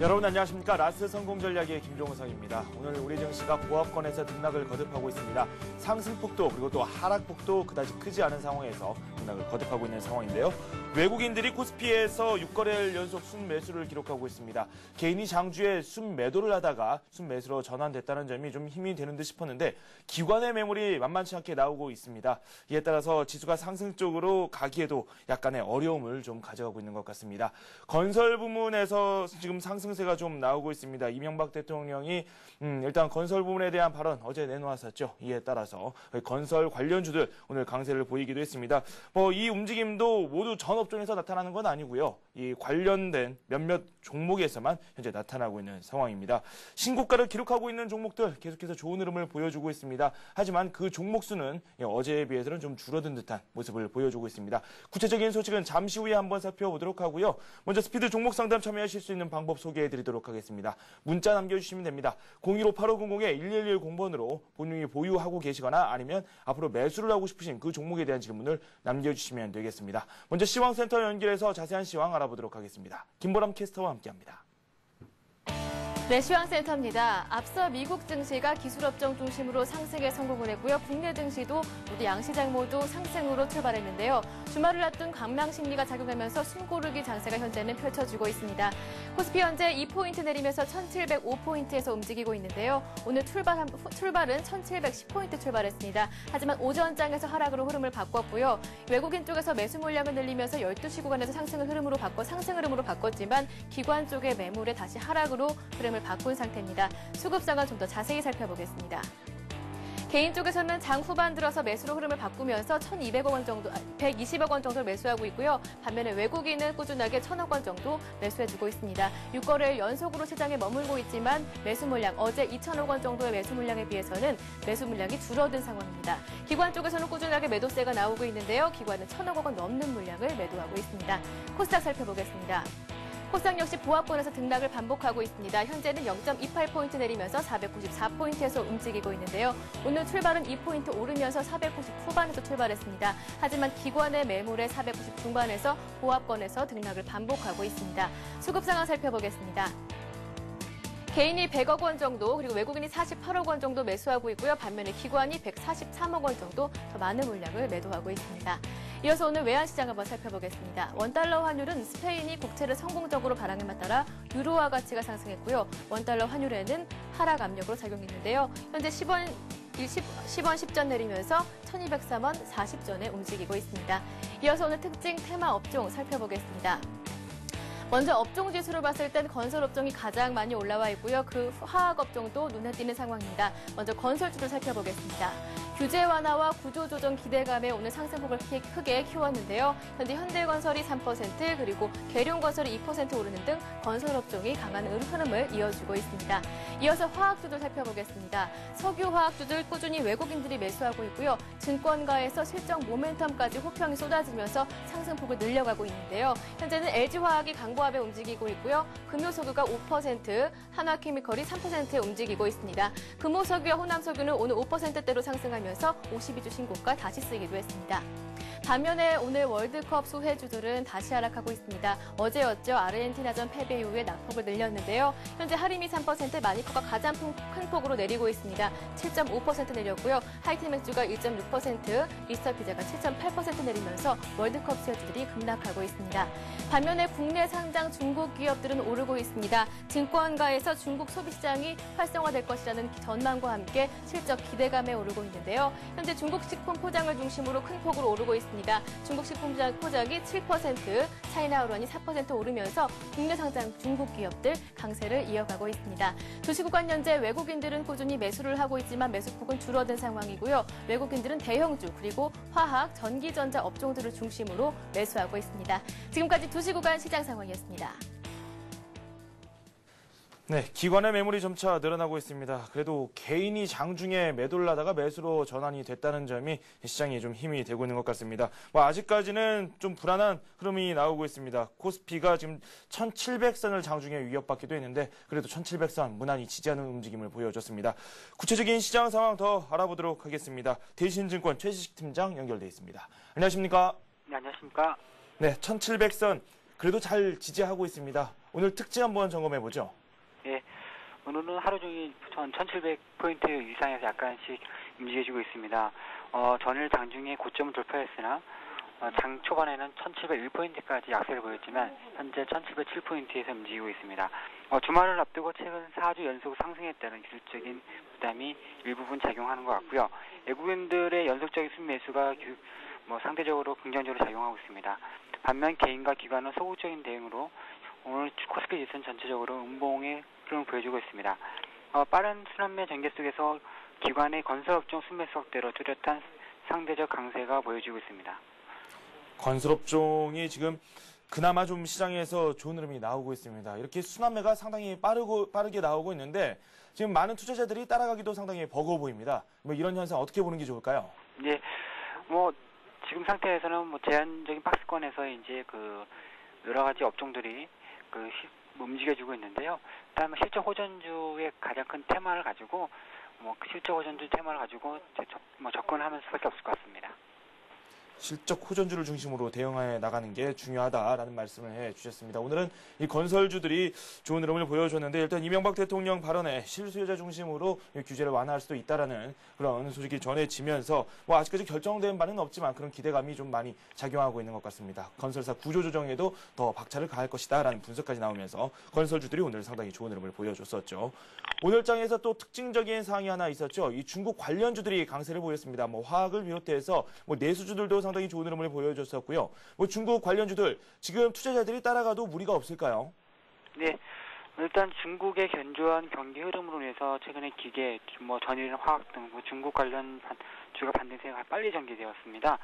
여러분 안녕하십니까. 라스 성공 전략의 김종성입니다. 오늘 우리 증시가 보합권에서 등락을 거듭하고 있습니다. 상승폭도 그리고 또 하락폭도 그다지 크지 않은 상황에서 등락을 거듭하고 있는 상황인데요. 외국인들이 코스피에서 6거래일 연속 순매수를 기록하고 있습니다. 개인이 장주에 순매도를 하다가 순매수로 전환됐다는 점이 좀 힘이 되는 듯 싶었는데 기관의 매물이 만만치 않게 나오고 있습니다. 이에 따라서 지수가 상승 쪽으로 가기에도 약간의 어려움을 좀 가져가고 있는 것 같습니다. 건설 부문에서 지금 상승세가 좀 나오고 있습니다. 이명박 대통령이 일단 건설 부문에 대한 발언 어제 내놓았었죠. 이에 따라서 건설 관련주들 오늘 강세를 보이기도 했습니다. 이 움직임도 모두 전 업종에서 나타나는 건 아니고요. 이 관련된 몇몇 종목에서만 현재 나타나고 있는 상황입니다. 신고가를 기록하고 있는 종목들 계속해서 좋은 흐름을 보여주고 있습니다. 하지만 그 종목 수는 어제에 비해서는 좀 줄어든 듯한 모습을 보여주고 있습니다. 구체적인 소식은 잠시 후에 한번 살펴보도록 하고요. 먼저 스피드 종목 상담 참여하실 수 있는 방법 소개해드리도록 하겠습니다. 문자 남겨주시면 됩니다. 015-8500-1110번으로 본인이 보유하고 계시거나 아니면 앞으로 매수를 하고 싶으신 그 종목에 대한 질문을 남겨주시면 되겠습니다. 먼저 시황센터 연결해서 자세한 시황 알아보도록 하겠습니다. 김보람 캐스터와 함께합니다. 네, 시황센터입니다. 앞서 미국 증시가 기술업종 중심으로 상승에 성공을 했고요. 국내 증시도 모두 양시장 모두 상승으로 출발했는데요. 주말을 앞둔 강망 심리가 작용하면서 숨고르기 장세가 현재는 펼쳐지고 있습니다. 코스피 현재 2포인트 내리면서 1705포인트에서 움직이고 있는데요. 오늘 출발은 1710포인트 출발했습니다. 하지만 오전장에서 하락으로 흐름을 바꿨고요. 외국인 쪽에서 매수 물량을 늘리면서 12시 구간에서 상승 흐름으로 바꿨지만 기관 쪽의 매물에 다시 하락으로 흐름을 바꾼 상태입니다. 수급 상황 좀 더 자세히 살펴보겠습니다. 개인 쪽에서는 장 후반 들어서 매수로 흐름을 바꾸면서 120억 원 정도를 매수하고 있고요. 반면에 외국인은 꾸준하게 1,000억 원 정도 매수해주고 있습니다. 6거래일 연속으로 시장에 머물고 있지만 매수 물량, 어제 2,000억 원 정도의 매수 물량에 비해서는 매수 물량이 줄어든 상황입니다. 기관 쪽에서는 꾸준하게 매도세가 나오고 있는데요. 기관은 1,000억 원 넘는 물량을 매도하고 있습니다. 코스닥 살펴보겠습니다. 코스닥 역시 보합권에서 등락을 반복하고 있습니다. 현재는 0.28포인트 내리면서 494포인트에서 움직이고 있는데요. 오늘 출발은 2포인트 오르면서 490 후반에서 출발했습니다. 하지만 기관의 매물에 490 중반에서 보합권에서 등락을 반복하고 있습니다. 수급 상황 살펴보겠습니다. 개인이 100억 원 정도, 그리고 외국인이 48억 원 정도 매수하고 있고요. 반면에 기관이 143억 원 정도 더 많은 물량을 매도하고 있습니다. 이어서 오늘 외환시장 한번 살펴보겠습니다. 원달러 환율은 스페인이 국채를 성공적으로 발행함에 따라 유로화 가치가 상승했고요. 원달러 환율에는 하락 압력으로 작용했는데요. 현재 10원 10전 내리면서 1203원 40전에 움직이고 있습니다. 이어서 오늘 특징 테마 업종 살펴보겠습니다. 먼저 업종 지수로 봤을 땐 건설 업종이 가장 많이 올라와 있고요. 그 화학 업종도 눈에 띄는 상황입니다. 먼저 건설주를 살펴보겠습니다. 규제 완화와 구조조정 기대감에 오늘 상승폭을 크게 키웠는데요. 현재 현대건설이 3%, 그리고 계룡건설이 2% 오르는 등 건설 업종이 강한 흐름을 이어주고 있습니다. 이어서 화학주들 살펴보겠습니다. 석유화학주들 꾸준히 외국인들이 매수하고 있고요. 증권가에서 실적 모멘텀까지 호평이 쏟아지면서 상승폭을 늘려가고 있는데요. 현재는 LG화학이 강보합에 움직이고 있고요. 금요석유가 5%, 한화케미컬이 3%에 움직이고 있습니다. 금호석유와 호남석유는 오늘 5%대로 상승하면서 52주 신고가 다시 쓰기도 했습니다. 반면에 오늘 월드컵 수혜주들은 다시 하락하고 있습니다. 어제였죠. 아르헨티나전 패배 이후에 낙폭을 늘렸는데요. 현재 하림이 3%, 마니커가 가장 큰 폭으로 내리고 있습니다. 7.5% 내렸고요. 하이템맥주가 1.6%, 리스터피자가 7.8% 내리면서 월드컵 수혜주들이 급락하고 있습니다. 반면에 국내 상장 중국 기업들은 오르고 있습니다. 증권가에서 중국 소비시장이 활성화될 것이라는 전망과 함께 실적 기대감에 오르고 있는데요. 현재 중국 식품 포장을 중심으로 큰 폭으로 오르고 있습니다. 중국 식품 포장이 7%, 차이나우런이 4% 오르면서 국내 상장 중국 기업들 강세를 이어가고 있습니다. 주식구간 현재 외국인들은 꾸준히 매수를 하고 있지만 매수폭은 줄어든 상황이고요. 외국인들은 대형주 그리고 화학, 전기전자 업종들을 중심으로 매수하고 있습니다. 지금까지 주식구간 시장 상황이었습니다. 네, 기관의 매물이 점차 늘어나고 있습니다. 그래도 개인이 장중에 매도를 하다가 매수로 전환이 됐다는 점이 시장에 좀 힘이 되고 있는 것 같습니다. 아직까지는 좀 불안한 흐름이 나오고 있습니다. 코스피가 지금 1700선을 장중에 위협받기도 했는데 그래도 1700선 무난히 지지하는 움직임을 보여줬습니다. 구체적인 시장 상황 더 알아보도록 하겠습니다. 대신증권 최시식 팀장 연결돼 있습니다. 안녕하십니까? 네, 안녕하십니까? 네, 1700선 그래도 잘 지지하고 있습니다. 오늘 특징 한번 점검해 보죠. 예, 오늘은 하루 종일 1700포인트 이상에서 약간씩 움직여주고 있습니다. 전일 장중에 고점을 돌파했으나 장 초반에는 1701포인트까지 약세를 보였지만 현재 1707포인트에서 움직이고 있습니다. 주말을 앞두고 최근 4주 연속 상승했다는 기술적인 부담이 일부분 작용하는 것 같고요. 외국인들의 연속적인 순매수가 상대적으로 긍정적으로 작용하고 있습니다. 반면 개인과 기관은 소극적인 대응으로 오늘 코스피 지수는 전체적으로 음봉의 흐름을 보여주고 있습니다. 빠른 순환매 전개 속에서 기관의 건설업종 순매수 확대로 뚜렷한 상대적 강세가 보여지고 있습니다. 건설업종이 지금 그나마 좀 시장에서 좋은 흐름이 나오고 있습니다. 이렇게 순환매가 상당히 빠르게 나오고 있는데 지금 많은 투자자들이 따라가기도 상당히 버거워 보입니다. 이런 현상 어떻게 보는 게 좋을까요? 네, 지금 상태에서는 제한적인 박스권에서 이제 여러 가지 업종들이 움직여주고 있는데요. 일단 실적 호전주의 가장 큰 테마를 가지고 실적 호전주 테마를 가지고 접근하면 수밖에 없을 것 같습니다. 실적 호전주를 중심으로 대응해 나가는 게 중요하다라는 말씀을 해주셨습니다. 오늘은 이 건설주들이 좋은 흐름을 보여줬는데 일단 이명박 대통령 발언에 실수요자 중심으로 규제를 완화할 수도 있다라는 그런 소식이 전해지면서 아직까지 결정된 바는 없지만 그런 기대감이 좀 많이 작용하고 있는 것 같습니다. 건설사 구조조정에도 더 박차를 가할 것이다라는 분석까지 나오면서 건설주들이 오늘 상당히 좋은 흐름을 보여줬었죠. 오늘 장에서 또 특징적인 사항이 하나 있었죠. 이 중국 관련주들이 강세를 보였습니다. 화학을 비롯해서 내수주들도 상당히 좋은 흐름을 보여줬었고요. 중국 관련주들 지금 투자자들이 따라가도 무리가 없을까요? 네, 일단 중국의 견조한 경기 흐름으로 인해서 최근에 기계, 전일은 화학 등 중국 관련 주가 반등세가 빨리 전개되었습니다.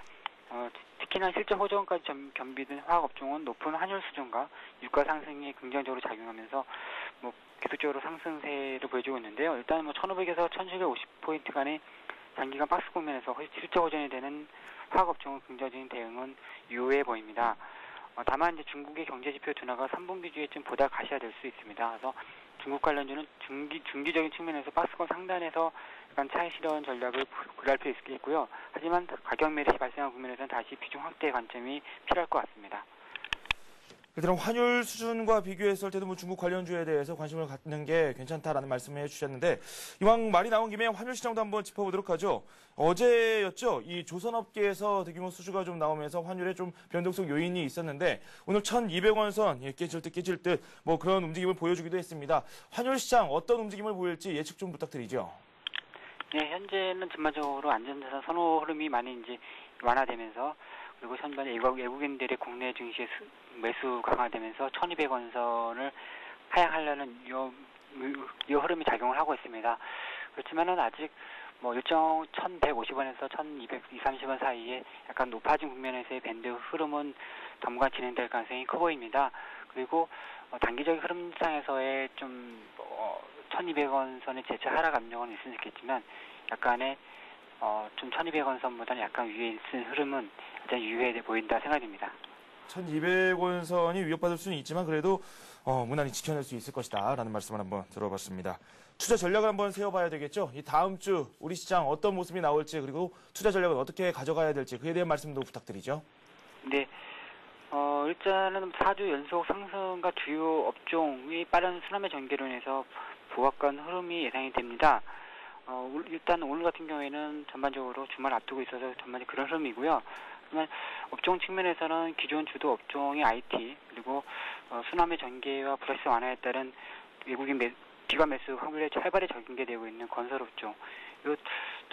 특히나 실적 호전까지 겸비된 화학업종은 높은 환율 수준과 유가 상승이 긍정적으로 작용하면서 계속적으로 상승세를 보여주고 있는데요. 일단 1500에서 1750포인트 간의 장기간 박스 국면에서 실적 호전이 되는 화학업종의 긍정적인 대응은 유효해 보입니다. 다만 이제 중국의 경제지표 둔화가 3분기 주에쯤 보다 가시화될 수 있습니다. 그래서 중국 관련주는 중기적인 측면에서 박스권 상단에서 약간 차익 실현 전략을 구할 필요 있겠고요. 하지만 가격 매립이 발생한 국면에서는 다시 비중 확대 관점이 필요할 것 같습니다. 일단 환율 수준과 비교했을 때도 중국 관련주에 대해서 관심을 갖는 게 괜찮다라는 말씀을 해주셨는데 이왕 말이 나온 김에 환율 시장도 한번 짚어보도록 하죠. 어제였죠. 이 조선업계에서 대규모 수주가 좀 나오면서 환율에 좀 변동성 요인이 있었는데 오늘 1,200원 선 깨질 듯 그런 움직임을 보여주기도 했습니다. 환율 시장 어떤 움직임을 보일지 예측 좀 부탁드리죠. 네, 현재는 전반적으로 안전자산 선호 흐름이 많이 이제 완화되면서 그리고 현재 외국인들의 국내 증시의 매수 강화되면서 1,200원 선을 하향하려는 이 흐름이 작용을 하고 있습니다. 그렇지만은 아직 일정 1,150원에서 1,230원 사이에 약간 높아진 국면에서의 밴드 흐름은 당분간 진행될 가능성이 커 보입니다. 그리고 단기적인 흐름상에서의 1,200원 선의 재차 하락 압력은 있을 수 있겠지만 약간의 1,200원 선보다는 약간 위에 있는 흐름은 일단 유효해 보인다 생각됩니다. 1,200원 선이 위협받을 수는 있지만 그래도 무난히 지켜낼 수 있을 것이다 라는 말씀을 한번 들어봤습니다. 투자 전략을 한번 세워봐야 되겠죠. 이 다음 주 우리 시장 어떤 모습이 나올지 그리고 투자 전략을 어떻게 가져가야 될지 그에 대한 말씀도 부탁드리죠. 네. 일단은 4주 연속 상승과 주요 업종이 빠른 순환매 전개로 인해서 보합권 흐름이 예상이 됩니다. 일단 오늘 같은 경우에는 전반적으로 주말 앞두고 있어서 전반적으로 그런 흐름이고요. 하지만 업종 측면에서는 기존 주도 업종의 IT 그리고 순환매 전개와 브러시 완화에 따른 외국인 기관 매수 확률에 활발히 전개되고 있는 건설업종 이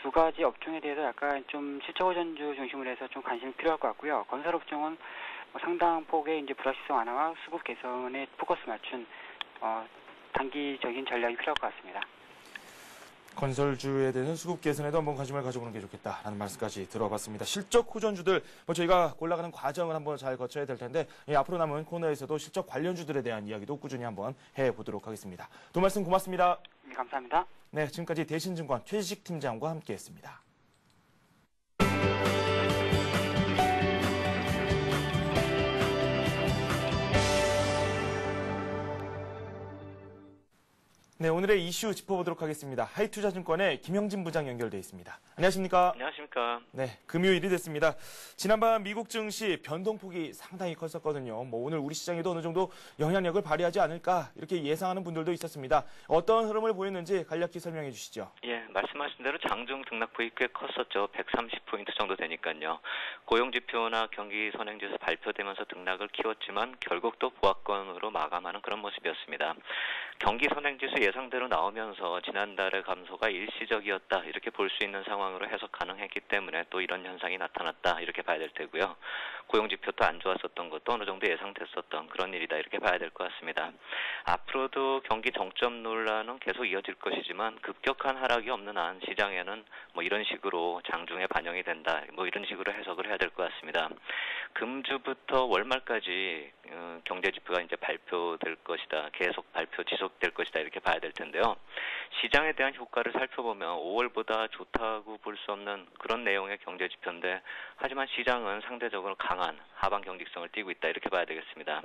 두 가지 업종에 대해서 약간 좀 실적 호전주 중심으로 해서 좀 관심이 필요할 것 같고요. 건설업종은 상당 폭의 이제 불확실성 완화와 수급 개선에 포커스 맞춘 단기적인 전략이 필요할 것 같습니다. 건설주에 대한 수급 개선에도 한번 관심을 가져보는 게 좋겠다라는 말씀까지 들어봤습니다. 실적 호전주들 저희가 골라가는 과정을 한번 잘 거쳐야 될 텐데 앞으로 남은 코너에서도 실적 관련주들에 대한 이야기도 꾸준히 한번 해보도록 하겠습니다. 또 말씀 고맙습니다. 네, 감사합니다. 네, 지금까지 대신증권 최지식 팀장과 함께했습니다. 네, 오늘의 이슈 짚어보도록 하겠습니다. 하이투자증권의 김영진 부장 연결돼 있습니다. 안녕하십니까? 안녕하십니까? 네, 금요일이 됐습니다. 지난밤 미국 증시 변동폭이 상당히 컸었거든요. 오늘 우리 시장에도 어느 정도 영향력을 발휘하지 않을까 이렇게 예상하는 분들도 있었습니다. 어떤 흐름을 보였는지 간략히 설명해 주시죠. 예, 말씀하신 대로 장중 등락폭이 꽤 컸었죠. 130포인트 정도 되니까요. 고용지표나 경기 선행지수 발표되면서 등락을 키웠지만 결국 또 보합권으로 마감하는 그런 모습이었습니다. 경기 선행지수 예상대로 나오면서 지난달의 감소가 일시적이었다 이렇게 볼 수 있는 상황으로 해석 가능했기 때문에 또 이런 현상이 나타났다 이렇게 봐야 될 테고요. 고용지표도 안 좋았었던 것도 어느 정도 예상됐었던 그런 일이다 이렇게 봐야 될 것 같습니다. 앞으로도 경기 정점 논란은 계속 이어질 것이지만 급격한 하락이 없는 한 시장에는 이런 식으로 장중에 반영이 된다 이런 식으로 해석을 해야 될 것 같습니다. 금주부터 월말까지 경제지표가 이제 발표될 것이다. 계속 발표 지속될 것이다 이렇게 봐야 될 텐데요. 시장에 대한 효과를 살펴보면 5월보다 좋다고 볼 수 없는 그런 내용의 경제지표인데 하지만 시장은 상대적으로 강한 하방 경직성을 띠고 있다 이렇게 봐야 되겠습니다.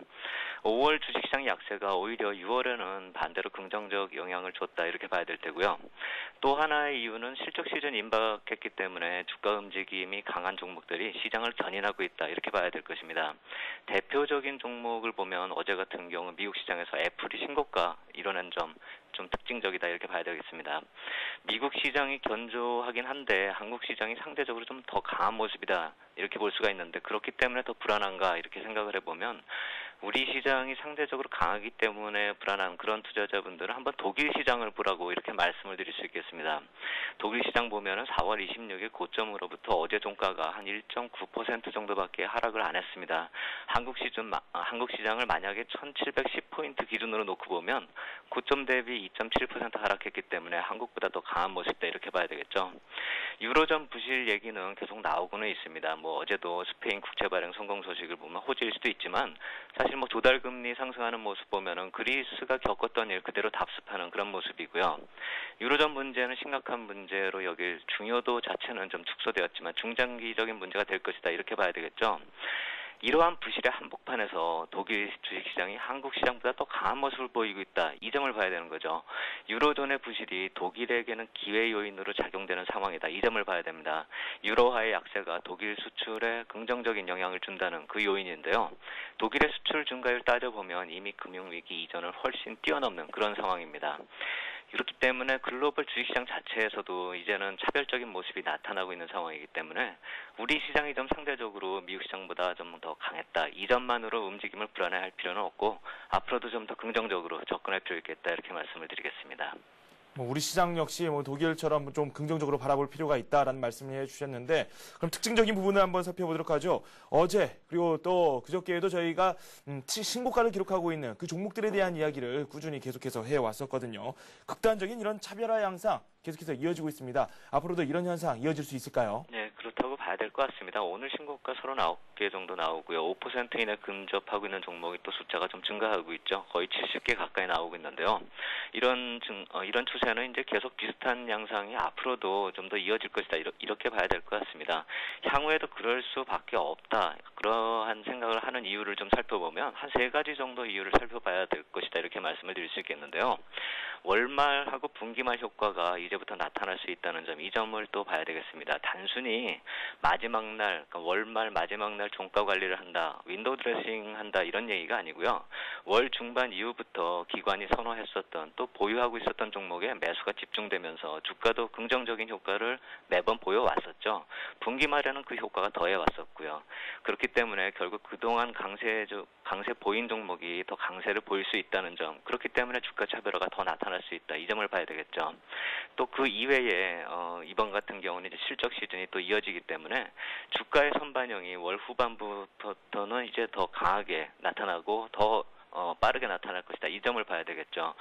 5월 주식시장 약세가 오히려 6월에는 반대로 긍정적 영향을 줬다 이렇게 봐야 될 테고요. 또 하나의 이유는 실적 시즌 임박했기 때문에 주가 움직임이 강한 종목들이 시장을 견인하고 있다 이렇게 봐야 될 것입니다. 대표적인 종목을 보면 어제 같은 경우 미국 시장에서 애플이 신고가 이뤄낸 점 좀 특징적이다 이렇게 봐야 되겠습니다. 미국 시장이 견조하긴 한데 한국 시장이 상대적으로 좀 더 강한 모습이다 이렇게 볼 수가 있는데 그렇기 때문에 더 불안한가 이렇게 생각을 해보면 우리 시장이 상대적으로 강하기 때문에 불안한 그런 투자자분들은 한번 독일 시장을 보라고 이렇게 말씀을 드릴 수 있겠습니다. 독일 시장 보면은 4월 26일 고점으로부터 어제 종가가 한 1.9% 정도밖에 하락을 안 했습니다. 한국 시장을 만약에 1710포인트 기준으로 놓고 보면 고점 대비 2.7% 하락했기 때문에 한국보다 더 강한 모습이다 이렇게 봐야 되겠죠. 유로존 부실 얘기는 계속 나오고는 있습니다. 어제도 스페인 국채 발행 성공 소식을 보면 호재일 수도 있지만 사실 조달금리 상승하는 모습 보면은 그리스가 겪었던 일 그대로 답습하는 그런 모습이고요. 유로존 문제는 심각한 문제로 여길 중요도 자체는 좀 축소되었지만 중장기적인 문제가 될 것이다 이렇게 봐야 되겠죠. 이러한 부실의 한복판에서 독일 주식시장이 한국 시장보다 더 강한 모습을 보이고 있다. 이 점을 봐야 되는 거죠. 유로존의 부실이 독일에게는 기회 요인으로 작용되는 상황이다. 이 점을 봐야 됩니다. 유로화의 약세가 독일 수출에 긍정적인 영향을 준다는 그 요인인데요. 독일의 수출 증가율 따져보면 이미 금융위기 이전을 훨씬 뛰어넘는 그런 상황입니다. 그렇기 때문에 글로벌 주식시장 자체에서도 이제는 차별적인 모습이 나타나고 있는 상황이기 때문에 우리 시장이 좀 상대적으로 미국 시장보다 좀 더 강했다. 이 점만으로 움직임을 불안해할 필요는 없고 앞으로도 좀 더 긍정적으로 접근할 필요 있겠다 이렇게 말씀을 드리겠습니다. 우리 시장 역시 독일처럼 좀 긍정적으로 바라볼 필요가 있다라는 말씀을 해주셨는데 그럼 특징적인 부분을 한번 살펴보도록 하죠. 어제 그리고 또 그저께에도 저희가 신고가를 기록하고 있는 그 종목들에 대한 이야기를 꾸준히 계속해서 해왔었거든요. 극단적인 이런 차별화 양상 계속해서 이어지고 있습니다. 앞으로도 이런 현상 이어질 수 있을까요? 네, 그렇다고 봐야 될 것 같습니다. 오늘 신고가 39개 정도 나오고요. 5% 이내 근접하고 있는 종목이 또 숫자가 좀 증가하고 있죠. 거의 70개 가까이 나오고 있는데요. 이런 추세는 이제 계속 비슷한 양상이 앞으로도 좀 더 이어질 것이다. 이렇게 봐야 될 것 같습니다. 향후에도 그럴 수밖에 없다. 그러한 생각을 하는 이유를 좀 살펴보면 한 3가지 정도 이유를 살펴봐야 될 것이다. 이렇게 말씀을 드릴 수 있겠는데요. 월말하고 분기말 효과가 이제부터 나타날 수 있다는 점, 이 점을 또 봐야 되겠습니다. 단순히 마지막 날, 그러니까 월말 마지막 날 종가 관리를 한다, 윈도우 드레싱 한다 이런 얘기가 아니고요. 월 중반 이후부터 기관이 선호했었던 또 보유하고 있었던 종목에 매수가 집중되면서 주가도 긍정적인 효과를 매번 보여왔었죠. 분기말에는 그 효과가 더해왔었고요. 그렇기 때문에 결국 그동안 강세 보인 종목이 더 강세를 보일 수 있다는 점, 그렇기 때문에 주가 차별화가 더 나타날 수 있다. 이 점을 봐야 되겠죠. 또 그 이외에 이번 같은 경우는 이제 실적 시즌이 또 이어지기 때문에 주가의 선반영이 월 후반부터는 이제 더 강하게 나타나고 더 빠르게 나타날 것이다. 이 점을 봐야 되겠죠.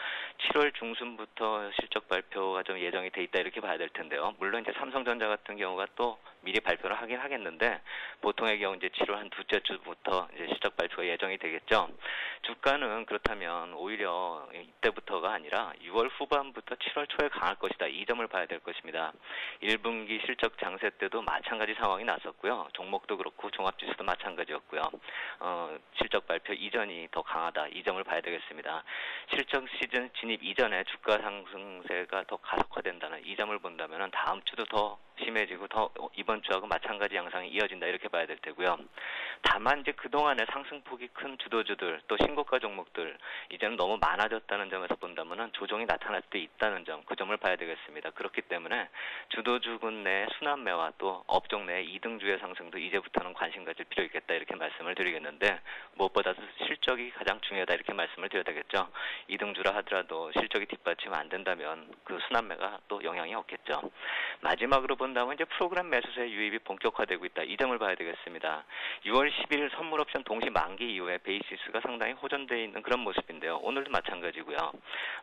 7월 중순부터 실적 발표가 좀 예정이 돼 있다 이렇게 봐야 될 텐데요. 물론 이제 삼성전자 같은 경우가 또 미리 발표를 하긴 하겠는데 보통의 경우 이제 7월 한 둘째 주부터 이제 실적 발표가 예정이 되겠죠. 주가는 그렇다면 오히려 이때부터가 아니라 6월 후반부터 7월 초에 강할 것이다. 이 점을 봐야 될 것입니다. 1분기 실적 장세 때도 마찬가지 상황이 났었고요. 종목도 그렇고 종합지수도 마찬가지였고요. 실적 발표 이전이 더 강하다. 있다. 이 점을 봐야 되겠습니다. 실적 시즌 진입 이전에 주가 상승세가 더 가속화된다는 이 점을 본다면 다음 주도 더 심해지고 더 이번 주하고 마찬가지 양상이 이어진다 이렇게 봐야 될 테고요. 다만 이제 그동안에 상승폭이 큰 주도주들 또 신고가 종목들 이제는 너무 많아졌다는 점에서 본다면 조정이 나타날 때 있다는 점, 그 점을 봐야 되겠습니다. 그렇기 때문에 주도주군 내 순환매와 또 업종 내 이등주의 상승도 이제부터는 관심 가질 필요 있겠다 이렇게 말씀을 드리겠는데 무엇보다도 실적이 가장 중요하다 이렇게 말씀을 드려야 되겠죠. 이등주라 하더라도 실적이 뒷받침 안 된다면 그 순환매가 또 영향이 없겠죠. 마지막으로 본다면 이제 프로그램 매수세 유입이 본격화되고 있다. 이 점을 봐야 되겠습니다. 6월 10일 선물 옵션 동시 만기 이후에 베이시스가 상당히 호전되어 있는 그런 모습인데요. 오늘도 마찬가지고요.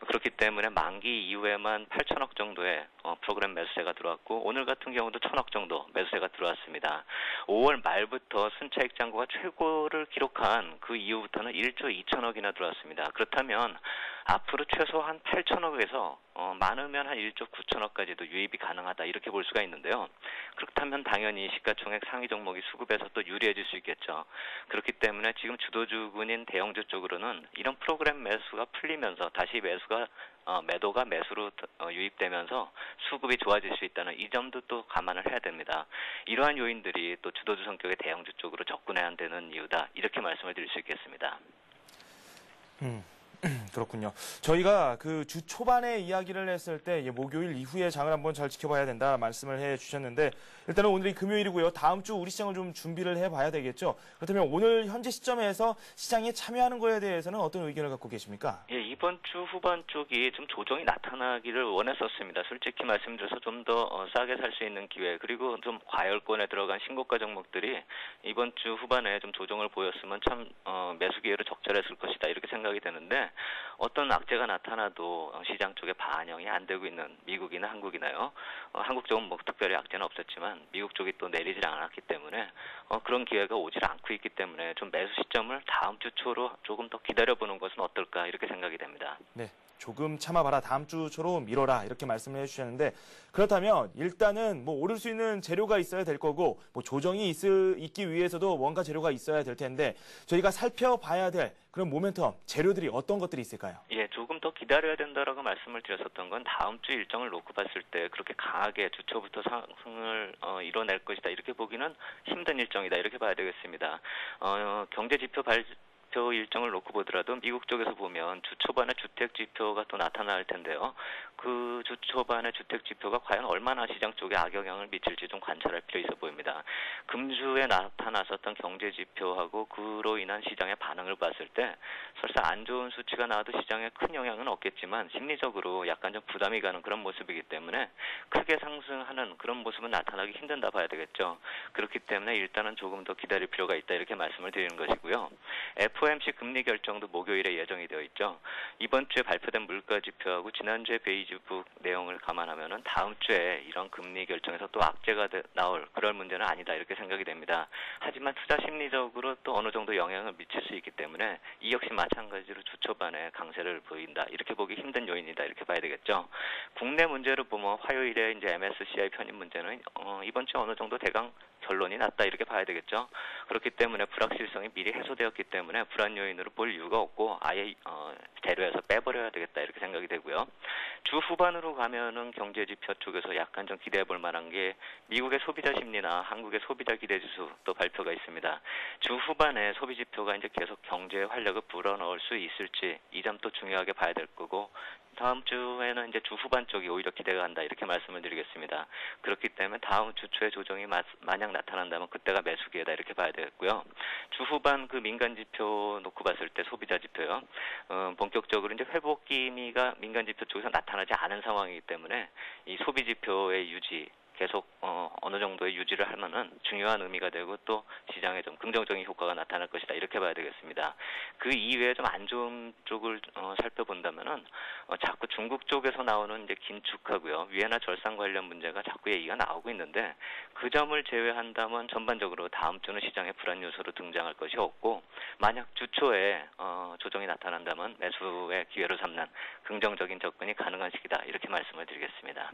그렇기 때문에 만기 이후에만 8천억 정도의 프로그램 매수세가 들어왔고 오늘 같은 경우도 1,000억 정도 매수세가 들어왔습니다. 5월 말부터 순차익 잔고가 최고를 기록한 그 이후부터는 1조 2천억이나 들어왔습니다. 그렇다면 앞으로 최소한 8천억에서 많으면 한 1조 9천억까지도 유입이 가능하다 이렇게 볼 수가 있는데요. 그렇다면 당연히 시가총액 상위 종목이 수급에서 또 유리해질 수 있겠죠. 그렇기 때문에 지금 주도주군인 대형주 쪽으로는 이런 프로그램 매수가 풀리면서 다시 매도가 매수로 유입되면서 수급이 좋아질 수 있다는 이 점도 또 감안을 해야 됩니다. 이러한 요인들이 또 주도주 성격의 대형주 쪽으로 접근해야 되는 이유다 이렇게 말씀을 드릴 수 있겠습니다. 그렇군요. 저희가 그 주 초반에 이야기를 했을 때 목요일 이후에 장을 한번 잘 지켜봐야 된다 말씀을 해주셨는데 일단은 오늘이 금요일이고요. 다음 주 우리 시장을 좀 준비를 해봐야 되겠죠. 그렇다면 오늘 현재 시점에서 시장에 참여하는 거에 대해서는 어떤 의견을 갖고 계십니까? 예, 이번 주 후반 쪽이 좀 조정이 나타나기를 원했었습니다. 솔직히 말씀드려서 좀 더 싸게 살 수 있는 기회 그리고 좀 과열권에 들어간 신고가 종목들이 이번 주 후반에 좀 조정을 보였으면 참 매수 기회로 적절했을 것이다 이렇게 생각이 되는데 어떤 악재가 나타나도 시장 쪽에 반영이 안 되고 있는 미국이나 한국이나요. 한국 쪽은 뭐 특별히 악재는 없었지만 미국 쪽이 또 내리질 않았기 때문에 그런 기회가 오질 않고 있기 때문에 좀 매수 시점을 다음 주 초로 조금 더 기다려보는 것은 어떨까 이렇게 생각이 됩니다. 네. 조금 참아봐라. 다음 주 초로 미뤄라. 이렇게 말씀을 해주셨는데 그렇다면 일단은 뭐 오를 수 있는 재료가 있어야 될 거고 뭐 조정이 있기 위해서도 뭔가 재료가 있어야 될 텐데 저희가 살펴봐야 될 그런 모멘텀, 재료들이 어떤 것들이 있을까요? 예, 조금 더 기다려야 된다라고 말씀을 드렸었던 건 다음 주 일정을 놓고 봤을 때 그렇게 강하게 주초부터 상승을 이뤄낼 것이다. 이렇게 보기는 힘든 일정이다. 이렇게 봐야 되겠습니다. 경제 지표 일정을 놓고 보더라도 미국 쪽에서 보면 주 초반에 주택 지표가 또 나타날 텐데요. 그 주 초반의 주택 지표가 과연 얼마나 시장 쪽에 악영향을 미칠지 좀 관찰할 필요 있어 보입니다. 금주에 나타났었던 경제 지표하고 그로 인한 시장의 반응을 봤을 때 설사 안 좋은 수치가 나와도 시장에 큰 영향은 없겠지만 심리적으로 약간 좀 부담이 가는 그런 모습이기 때문에 크게 상승하는 그런 모습은 나타나기 힘든다 봐야 되겠죠. 그렇기 때문에 일단은 조금 더 기다릴 필요가 있다 이렇게 말씀을 드리는 것이고요. FOMC 금리 결정도 목요일에 예정이 되어 있죠. 이번 주에 발표된 물가 지표하고 지난주에 베이지북 내용을 감안하면은 다음 주에 이런 금리 결정에서 또 악재가 나올 그럴 문제는 아니다 이렇게 생각이 됩니다. 하지만 투자 심리적으로 또 어느 정도 영향을 미칠 수 있기 때문에 이 역시 마찬가지로 주 초반에 강세를 보인다 이렇게 보기 힘든 요인이다 이렇게 봐야 되겠죠. 국내 문제로 보면 화요일에 이제 MSCI 편입 문제는 이번 주 어느 정도 대강 결론이 났다 이렇게 봐야 되겠죠. 그렇기 때문에 불확실성이 미리 해소되었기 때문에 불안 요인으로 볼 이유가 없고 아예 재료에서 빼버려야 되겠다 이렇게 생각이 되고요. 주 후반으로 가면은 경제 지표 쪽에서 약간 좀 기대해 볼 만한 게 미국의 소비자 심리나 한국의 소비자 기대 지수 또 발표가 있습니다. 주 후반에 소비 지표가 이제 계속 경제의 활력을 불어넣을 수 있을지 이 점 또 중요하게 봐야 될 거고 다음 주에는 이제 주 후반 쪽이 오히려 기대가 한다 이렇게 말씀을 드리겠습니다. 그렇기 때문에 다음 주 초에 조정이 만약 나타난다면 그때가 매수 기회다 이렇게 봐야 되겠고요. 주 후반 그 민간 지표 놓고 봤을 때 소비자 지표요. 본격적으로 이제 회복 기미가 민간 지표 쪽에서 나타나지 않은 상황이기 때문에 이 소비 지표의 유지 계속 어느 정도의 유지를 하면은 중요한 의미가 되고 또 시장에 좀 긍정적인 효과가 나타날 것이다 이렇게 봐야 되겠습니다. 그 이외에 좀 안 좋은 쪽을 살펴본다면은 자꾸 중국 쪽에서 나오는 이제 긴축하고요 위안화 절상 관련 문제가 자꾸 얘기가 나오고 있는데 그 점을 제외한다면 전반적으로 다음 주는 시장의 불안 요소로 등장할 것이 없고 만약 주 초에 조정이 나타난다면 매수의 기회로 삼는 긍정적인 접근이 가능한 시기다 이렇게 말씀을 드리겠습니다.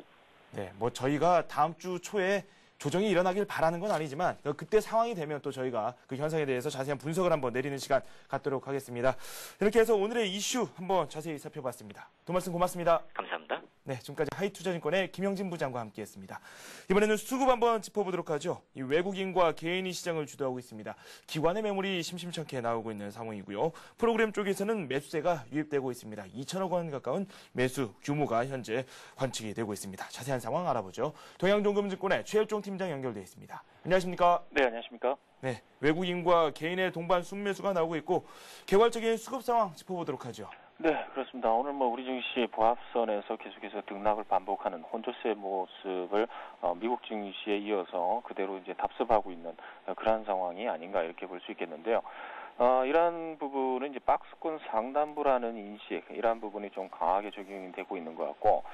네, 뭐 저희가 다음 주 초에 조정이 일어나길 바라는 건 아니지만 그때 상황이 되면 또 저희가 그 현상에 대해서 자세한 분석을 한번 내리는 시간 갖도록 하겠습니다. 이렇게 해서 오늘의 이슈 한번 자세히 살펴봤습니다. 도 말씀 고맙습니다. 감사합니다. 네, 지금까지 하이투자증권의 김영진 부장과 함께했습니다. 이번에는 수급 한번 짚어보도록 하죠. 이 외국인과 개인이 시장을 주도하고 있습니다. 기관의 매물이 심심찮게 나오고 있는 상황이고요. 프로그램 쪽에서는 매수세가 유입되고 있습니다. 2천억 원 가까운 매수 규모가 현재 관측이 되고 있습니다. 자세한 상황 알아보죠. 동양종금증권의 최일종 팀장 연결되어 있습니다. 안녕하십니까? 네, 안녕하십니까? 네, 외국인과 개인의 동반 순매수가 나오고 있고 개괄적인 수급 상황 짚어보도록 하죠. 네, 그렇습니다. 오늘 우리 증시 보합선에서 계속해서 등락을 반복하는 혼조세 모습을 미국 증시에 이어서 그대로 이제 답습하고 있는 그러한 상황이 아닌가 이렇게 볼 수 있겠는데요. 이러한 부분은 이제 박스권 상단부라는 인식, 이러한 부분이 좀 강하게 적용이 되고 있는 것 같고,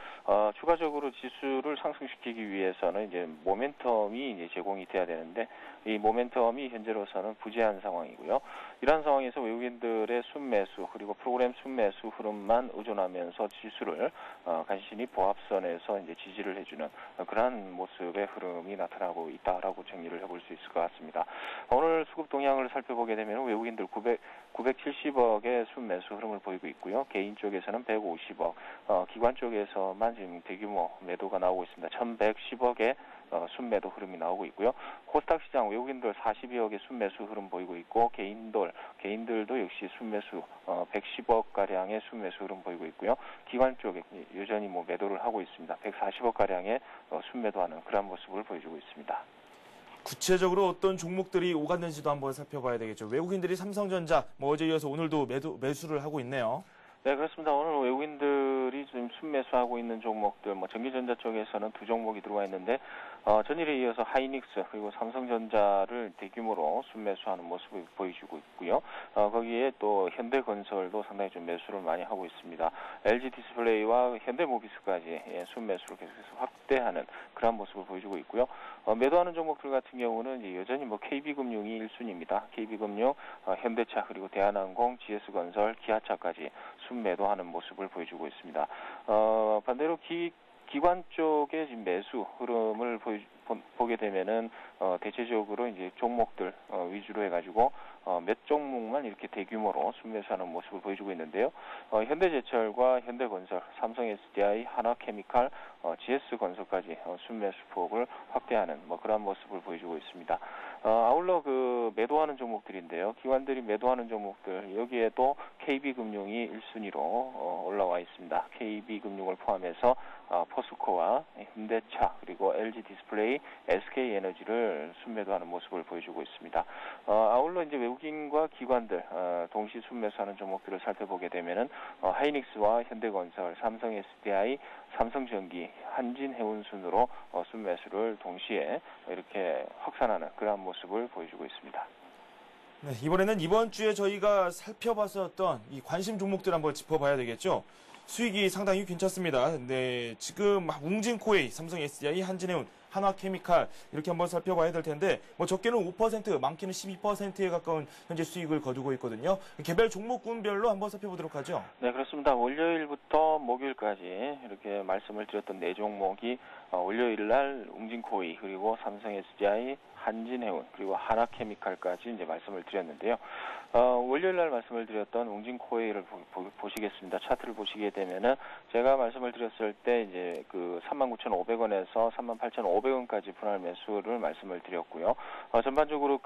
추가적으로 지수를 상승시키기 위해서는 이제 모멘텀이 이제 제공이 돼야 되는데, 이 모멘텀이 현재로서는 부재한 상황이고요. 이러한 상황에서 외국인들의 순매수 그리고 프로그램 순매수 흐름만 의존하면서 지수를 간신히 보합선에서 이제 지지를 해주는 그러한 모습의 흐름이 나타나고 있다라고 정리를 해볼 수 있을 것 같습니다. 오늘 수급 동향을 살펴보게 되면 외국인들 970억의 순매수 흐름을 보이고 있고요. 개인 쪽에서는 150억, 기관 쪽에서만 지금 대규모 매도가 나오고 있습니다. 1110억의 순매도 흐름이 나오고 있고요. 코스닥 시장 외국인들 42억의 순매수 흐름 보이고 있고 개인들도 역시 순매수 110억 가량의 순매수 흐름 보이고 있고요. 기관 쪽에 여전히 매도를 하고 있습니다. 140억 가량의 순매도하는 그런 모습을 보여주고 있습니다. 구체적으로 어떤 종목들이 오갔는지도 한번 살펴봐야 되겠죠. 외국인들이 삼성전자 어제 이어서 오늘도 매수를 하고 있네요. 네, 그렇습니다. 오늘 외국인들이 지금 순매수하고 있는 종목들, 전기전자 쪽에서는 두 종목이 들어와 있는데, 전일에 이어서 하이닉스 그리고 삼성전자를 대규모로 순매수하는 모습을 보여주고 있고요. 거기에 또 현대건설도 상당히 좀 매수를 많이 하고 있습니다. LG 디스플레이와 현대모비스까지 순매수를 계속해서 확대하는 그런 모습을 보여주고 있고요. 매도하는 종목들 같은 경우는 이제 여전히 KB금융이 1순위입니다. KB금융, 현대차 그리고 대한항공, GS건설, 기아차까지 순매도하는 모습을 보여주고 있습니다. 반대로 기관 쪽의 지금 매수 흐름을 보게 되면은 대체적으로 이제 종목들 위주로 해가지고 몇 종목만 이렇게 대규모로 순매수하는 모습을 보여주고 있는데요. 현대제철과 현대건설, 삼성 SDI, 하나케미칼, GS건설까지 순매수폭을 확대하는 그런 모습을 보여주고 있습니다. 아울러 매도하는 종목들인데요. 기관들이 매도하는 종목들 여기에도 KB금융이 1순위로 올라와 있습니다. KB금융을 포함해서 포스코와 현대차 그리고 LG 디스플레이, SK에너지를 순매도하는 모습을 보여주고 있습니다. 아울러 이제 외국인과 기관들 동시 순매수하는 종목들을 살펴보게 되면은 하이닉스와 현대건설, 삼성 SDI, 삼성전기, 한진해운 순으로 순매수를 동시에 이렇게 확산하는 그러한 모습을 보여주고 있습니다. 네, 이번에는 이번 주에 저희가 살펴봤었던 이 관심 종목들 한번 짚어봐야 되겠죠. 수익이 상당히 괜찮습니다. 근데 지금 웅진코웨이, 삼성 SDI, 한진해운, 한화케미칼 이렇게 한번 살펴봐야 될 텐데 적게는 5%, 많게는 12%에 가까운 현재 수익을 거두고 있거든요. 개별 종목군별로 한번 살펴보도록 하죠. 네, 그렇습니다. 월요일부터 목요일까지 이렇게 말씀을 드렸던 네 종목이 월요일 날 웅진코웨이 그리고 삼성 SDI, 한진해운 그리고 하나케미칼까지 이제 말씀을 드렸는데요. 월요일 날 말씀을 드렸던 웅진코웨이를 보시겠습니다. 차트를 보시게 되면은 제가 말씀을 드렸을 때 이제 39,500원에서 38,500원까지 분할 매수를 말씀을 드렸고요. 전반적으로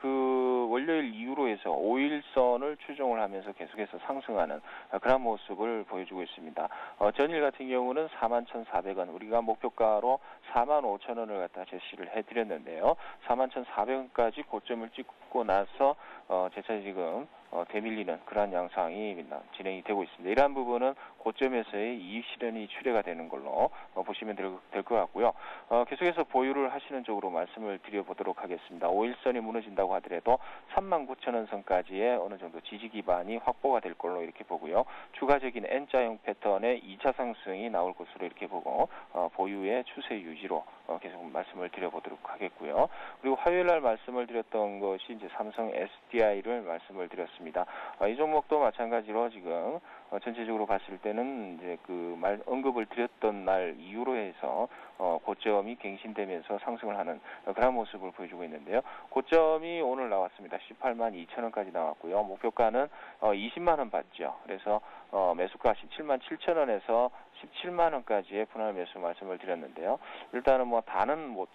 월요일 이후로 해서 5일선을 추종을 하면서 계속해서 상승하는 그런 모습을 보여주고 있습니다. 전일 같은 경우는 41,400원, 우리가 목표가로 45,000원을 갖다 제시를 해드렸는데요. 41,400원까지 고점을 찍고 나서 재차 지금 되밀리는 그러한 양상이 진행이 되고 있습니다. 이러한 부분은 고점에서의 이익 실현이 출회가 되는 걸로 보시면 될 것 같고요. 계속해서 보유를 하시는 쪽으로 말씀을 드려보도록 하겠습니다. 5일선이 무너진다고 하더라도 39,000원 선까지의 어느 정도 지지 기반이 확보가 될 걸로 이렇게 보고요. 추가적인 N자형 패턴의 2차 상승이 나올 것으로 이렇게 보고 보유의 추세 유지로 계속 말씀을 드려보도록 하겠고요. 그리고 화요일 날 말씀을 드렸던 것이 이제 삼성 SDI를 말씀을 드렸습니다. 있습니다. 이 종목도 마찬가지로 지금 전체적으로 봤을 때는 이제 언급을 드렸던 날 이후로 해서 고점이 갱신되면서 상승을 하는 그런 모습을 보여주고 있는데요. 고점이 오늘 나왔습니다. 18만 2천 원까지 나왔고요. 목표가는 20만 원 받죠. 그래서 매수가 17만 7천 원에서 17만 원까지의 분할 매수 말씀을 드렸는데요. 일단은 뭐 단은 못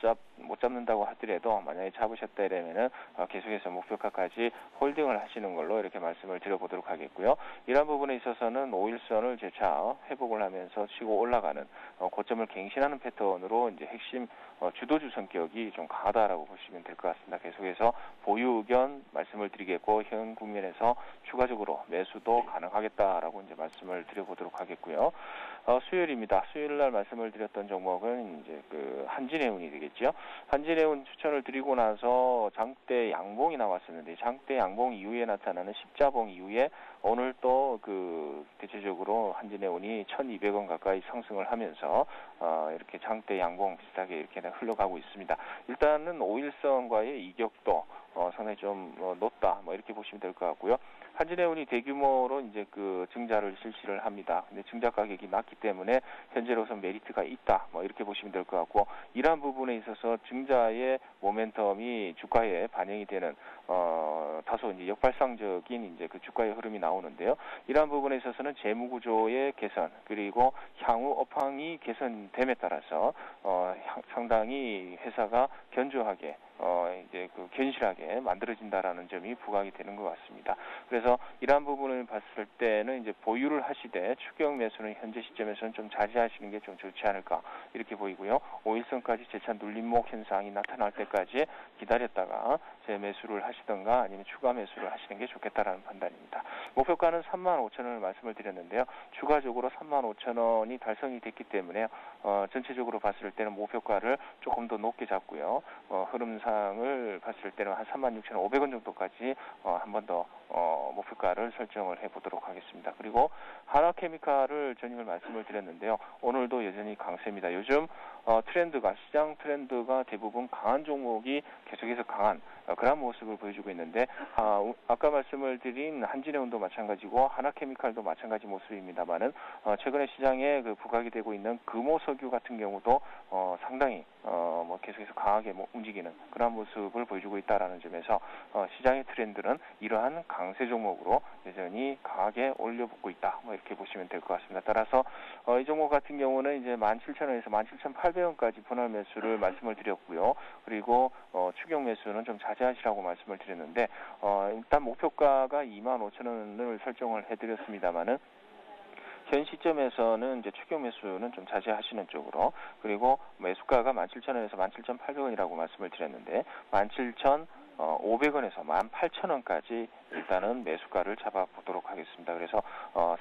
잡는다고 하더라도 만약에 잡으셨다 이러면은 계속해서 목표가까지 홀딩을 하시는 걸로 이렇게 말씀을 드려보도록 하겠고요. 이런 부분에 있어서는 5일선을 재차 회복을 하면서 치고 올라가는 고점을 갱신하는 패턴으로 이제 핵심 주도주 성격이 좀 강하다라고 보시면 될 것 같습니다. 계속해서 보유 의견 말씀을 드리겠고 현 국면에서 추가적으로 매수도 가능하겠다라고 이제 말씀을 드려보도록 하겠고요. 수요일입니다. 수요일 날 말씀을 드렸던 종목은 이제 한진해운이 되겠죠. 한진해운 추천을 드리고 나서 장대 양봉이 나왔었는데 장대 양봉 이후에 나타나는 십자봉 이후에 오늘 또 대체적으로 한진해운이 1,200원 가까이 상승을 하면서 이렇게 장대 양봉 비슷하게 이렇게 흘러가고 있습니다. 일단은 5일선과의 이격도 상당히 좀 높다 이렇게 보시면 될 것 같고요. 한진해운이 대규모로 이제 증자를 실시를 합니다. 근데 증자 가격이 낮기 때문에 현재로서 메리트가 있다. 이렇게 보시면 될 것 같고 이러한 부분에 있어서 증자의 모멘텀이 주가에 반영이 되는 다소 이제 역발상적인 이제 주가의 흐름이 나오는데요. 이러한 부분에 있어서는 재무 구조의 개선 그리고 향후 업황이 개선됨에 따라서 상당히 회사가 견조하게 이제 견실하게 만들어진다라는 점이 부각이 되는 것 같습니다. 그래서 이러한 부분을 봤을 때는 이제 보유를 하시되 추격 매수는 현재 시점에서는 좀 자제하시는 게 좀 좋지 않을까 이렇게 보이고요. 5일선까지 재차 눌림목 현상이 나타날 때까지 기다렸다가 재매수를 하시던가 아니면 추가 매수를 하시는 게 좋겠다라는 판단입니다. 목표가는 35,000원을 말씀을 드렸는데요. 추가적으로 35,000원이 달성이 됐기 때문에 전체적으로 봤을 때는 목표가를 조금 더 높게 잡고요. 흐름상을 봤을 때는 한 36,500원 정도까지 한 번 더 목표가를 설정을 해보도록 하겠습니다. 그리고 한화케미칼을 전임을 말씀을 드렸는데요. 오늘도 여전히 강세입니다. 요즘 시장 트렌드가 대부분 강한 종목이 계속해서 강한 그런 모습을 보여주고 있는데 아까 말씀을 드린 한진해운도 마찬가지고 한화케미칼도 마찬가지 모습입니다만은 최근에 시장에 부각이 되고 있는 금호석유 같은 경우도 상당히 계속해서 강하게 움직이는 그런 모습을 보여주고 있다라는 점에서 시장의 트렌드는 이러한 강세 종목으로 여전히 강하게 올려붙고 있다. 이렇게 보시면 될 것 같습니다. 따라서 이 종목 같은 경우는 이제 17,000원에서 17,800원까지 분할 매수를 말씀을 드렸고요. 그리고 추격 매수는 좀 자제하시라고 말씀을 드렸는데 일단 목표가가 25,000원을 설정을 해드렸습니다만은 현 시점에서는 이제 추격 매수는 좀 자제하시는 쪽으로 그리고 매수가가 17,000원에서 17,800원이라고 말씀을 드렸는데 17,500원에서 18,000원까지 일단은 매수가를 잡아보도록 하겠습니다. 그래서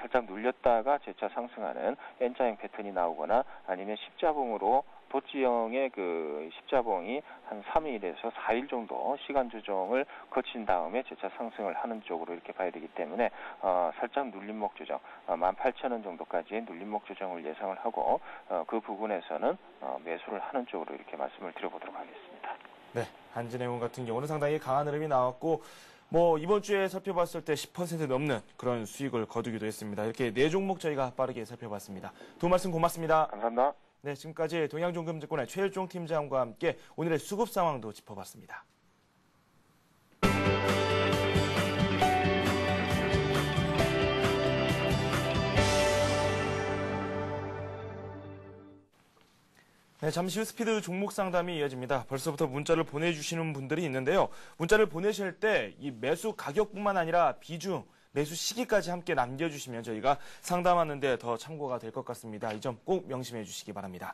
살짝 눌렸다가 재차 상승하는 N자형 패턴이 나오거나 아니면 십자봉으로 도지형의 십자봉이 한 3일에서 4일 정도 시간 조정을 거친 다음에 재차 상승을 하는 쪽으로 이렇게 봐야 되기 때문에 살짝 눌림목 조정 18,000원 정도까지의 눌림목 조정을 예상을 하고 그 부분에서는 매수를 하는 쪽으로 이렇게 말씀을 드려보도록 하겠습니다. 네, 한진해운 같은 경우는 상당히 강한 흐름이 나왔고 이번 주에 살펴봤을 때 10% 넘는 그런 수익을 거두기도 했습니다. 이렇게 네 종목 저희가 빠르게 살펴봤습니다. 두 말씀 고맙습니다. 감사합니다. 네, 지금까지 동양종금증권의 최일종 팀장과 함께 오늘의 수급 상황도 짚어봤습니다. 네, 잠시 후 스피드 종목 상담이 이어집니다. 벌써부터 문자를 보내주시는 분들이 있는데요. 문자를 보내실 때 이 매수 가격뿐만 아니라 비중, 매수 시기까지 함께 남겨주시면 저희가 상담하는 데 더 참고가 될 것 같습니다. 이 점 꼭 명심해 주시기 바랍니다.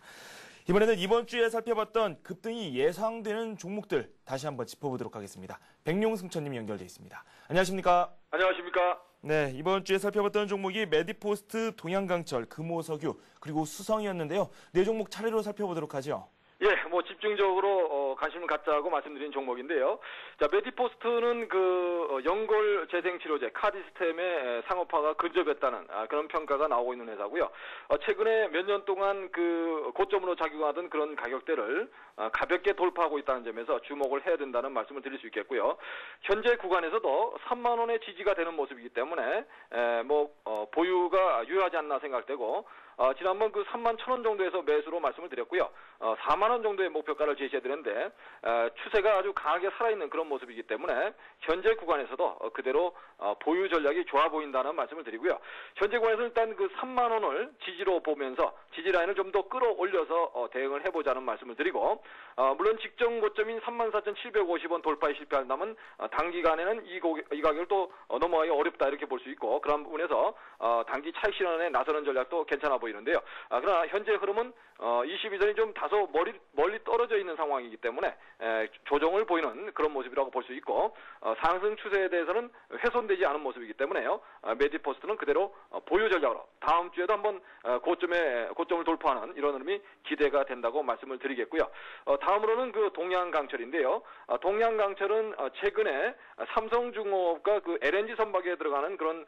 이번에는 이번 주에 살펴봤던 급등이 예상되는 종목들 다시 한번 짚어보도록 하겠습니다. 백룡승천님 연결돼 있습니다. 안녕하십니까? 안녕하십니까? 네, 이번 주에 살펴봤던 종목이 메디포스트, 동양강철, 금호석유, 그리고 수성이었는데요. 네 종목 차례로 살펴보도록 하죠. 예, 집중적으로 관심을 갖자고 말씀드린 종목인데요. 자, 메디포스트는 그 연골 재생 치료제 카디스템의 상업화가 근접했다는 그런 평가가 나오고 있는 회사고요. 최근에 몇 년 동안 그 고점으로 작용하던 그런 가격대를 가볍게 돌파하고 있다는 점에서 주목을 해야 된다는 말씀을 드릴 수 있겠고요. 현재 구간에서도 3만 원의 지지가 되는 모습이기 때문에 보유가 유효하지 않나 생각되고, 지난번 그 3만 1,000원 정도에서 매수로 말씀을 드렸고요. 4만 원 정도의 목표가를 제시해드렸는데 추세가 아주 강하게 살아있는 그런 모습이기 때문에 현재 구간에서도 그대로 보유 전략이 좋아 보인다는 말씀을 드리고요. 현재 구간에서 일단 그 3만 원을 지지로 보면서 지지 라인을 좀 더 끌어올려서 대응을 해보자는 말씀을 드리고, 물론 직전 고점인 34,750원 돌파에 실패한다면 단기간에는 이 가격을 또 넘어가기 어렵다 이렇게 볼 수 있고, 그런 부분에서 단기 차익 실현에 나서는 전략도 괜찮아 보이는데요. 그러나 현재 흐름은 22선이 좀 다소 멀리 떨어져 있는 상황이기 때문에 조정을 보이는 그런 모습이라고 볼 수 있고, 상승 추세에 대해서는 훼손되지 않은 모습이기 때문에요. 메디포스트는 그대로 보유 전략으로 다음 주에도 한번 고점을 돌파하는 이런 흐름이 기대가 된다고 말씀을 드리겠고요. 다음으로는 그 동양강철인데요. 동양강철은 최근에 삼성중공업과 그 LNG 선박에 들어가는 그런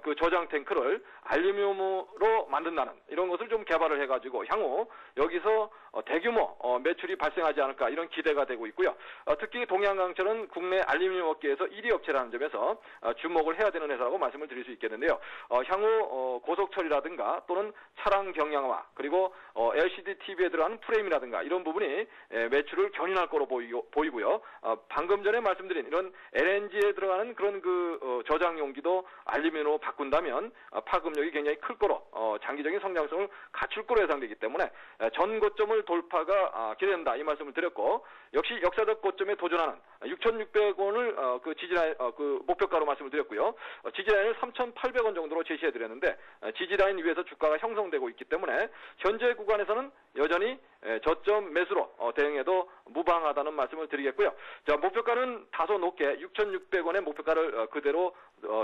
그 저장 탱크를 알루미늄으로 만든다는 이런 것을 좀 개발을 해가지고 향후 여기서 대규모 매출이 발생하지 않을까 이런 기대가 되고 있고요. 특히 동양강철은 국내 알루미늄 업계에서 1위 업체라는 점에서 주목을 해야 되는 회사라고 말씀을 드릴 수 있겠는데요. 향후 고속철이라든가 또는 차량 경량화, 그리고 LCD TV에 들어가는 프레임이라든가 이런 부분이 매출을 견인할 거로 보이고요. 방금 전에 말씀드린 이런 LNG에 들어가는 그런 그 저장 용기도 알루미늄으로 바꾼다면 파급력이 굉장히 클 거로 장기적인 성장성을 갖출 거로 예상되기 때문에 전 고점을 돌파가 기대된다 이 말씀을 드렸고, 역시 역사적 고점에 도전하는 6,600원을 그 지지라인 그 목표가로 말씀을 드렸고요. 지지라인을 3,800원 정도로 제시해 드렸는데 지지라인 위에서 주가가 형성되고 있기 때문에 현재 구간에서는 여전히 저점 매수로 대응해도 무방하다는 말씀을 드리겠고요. 자, 목표가는 다소 높게 6,600원의 목표가를 그대로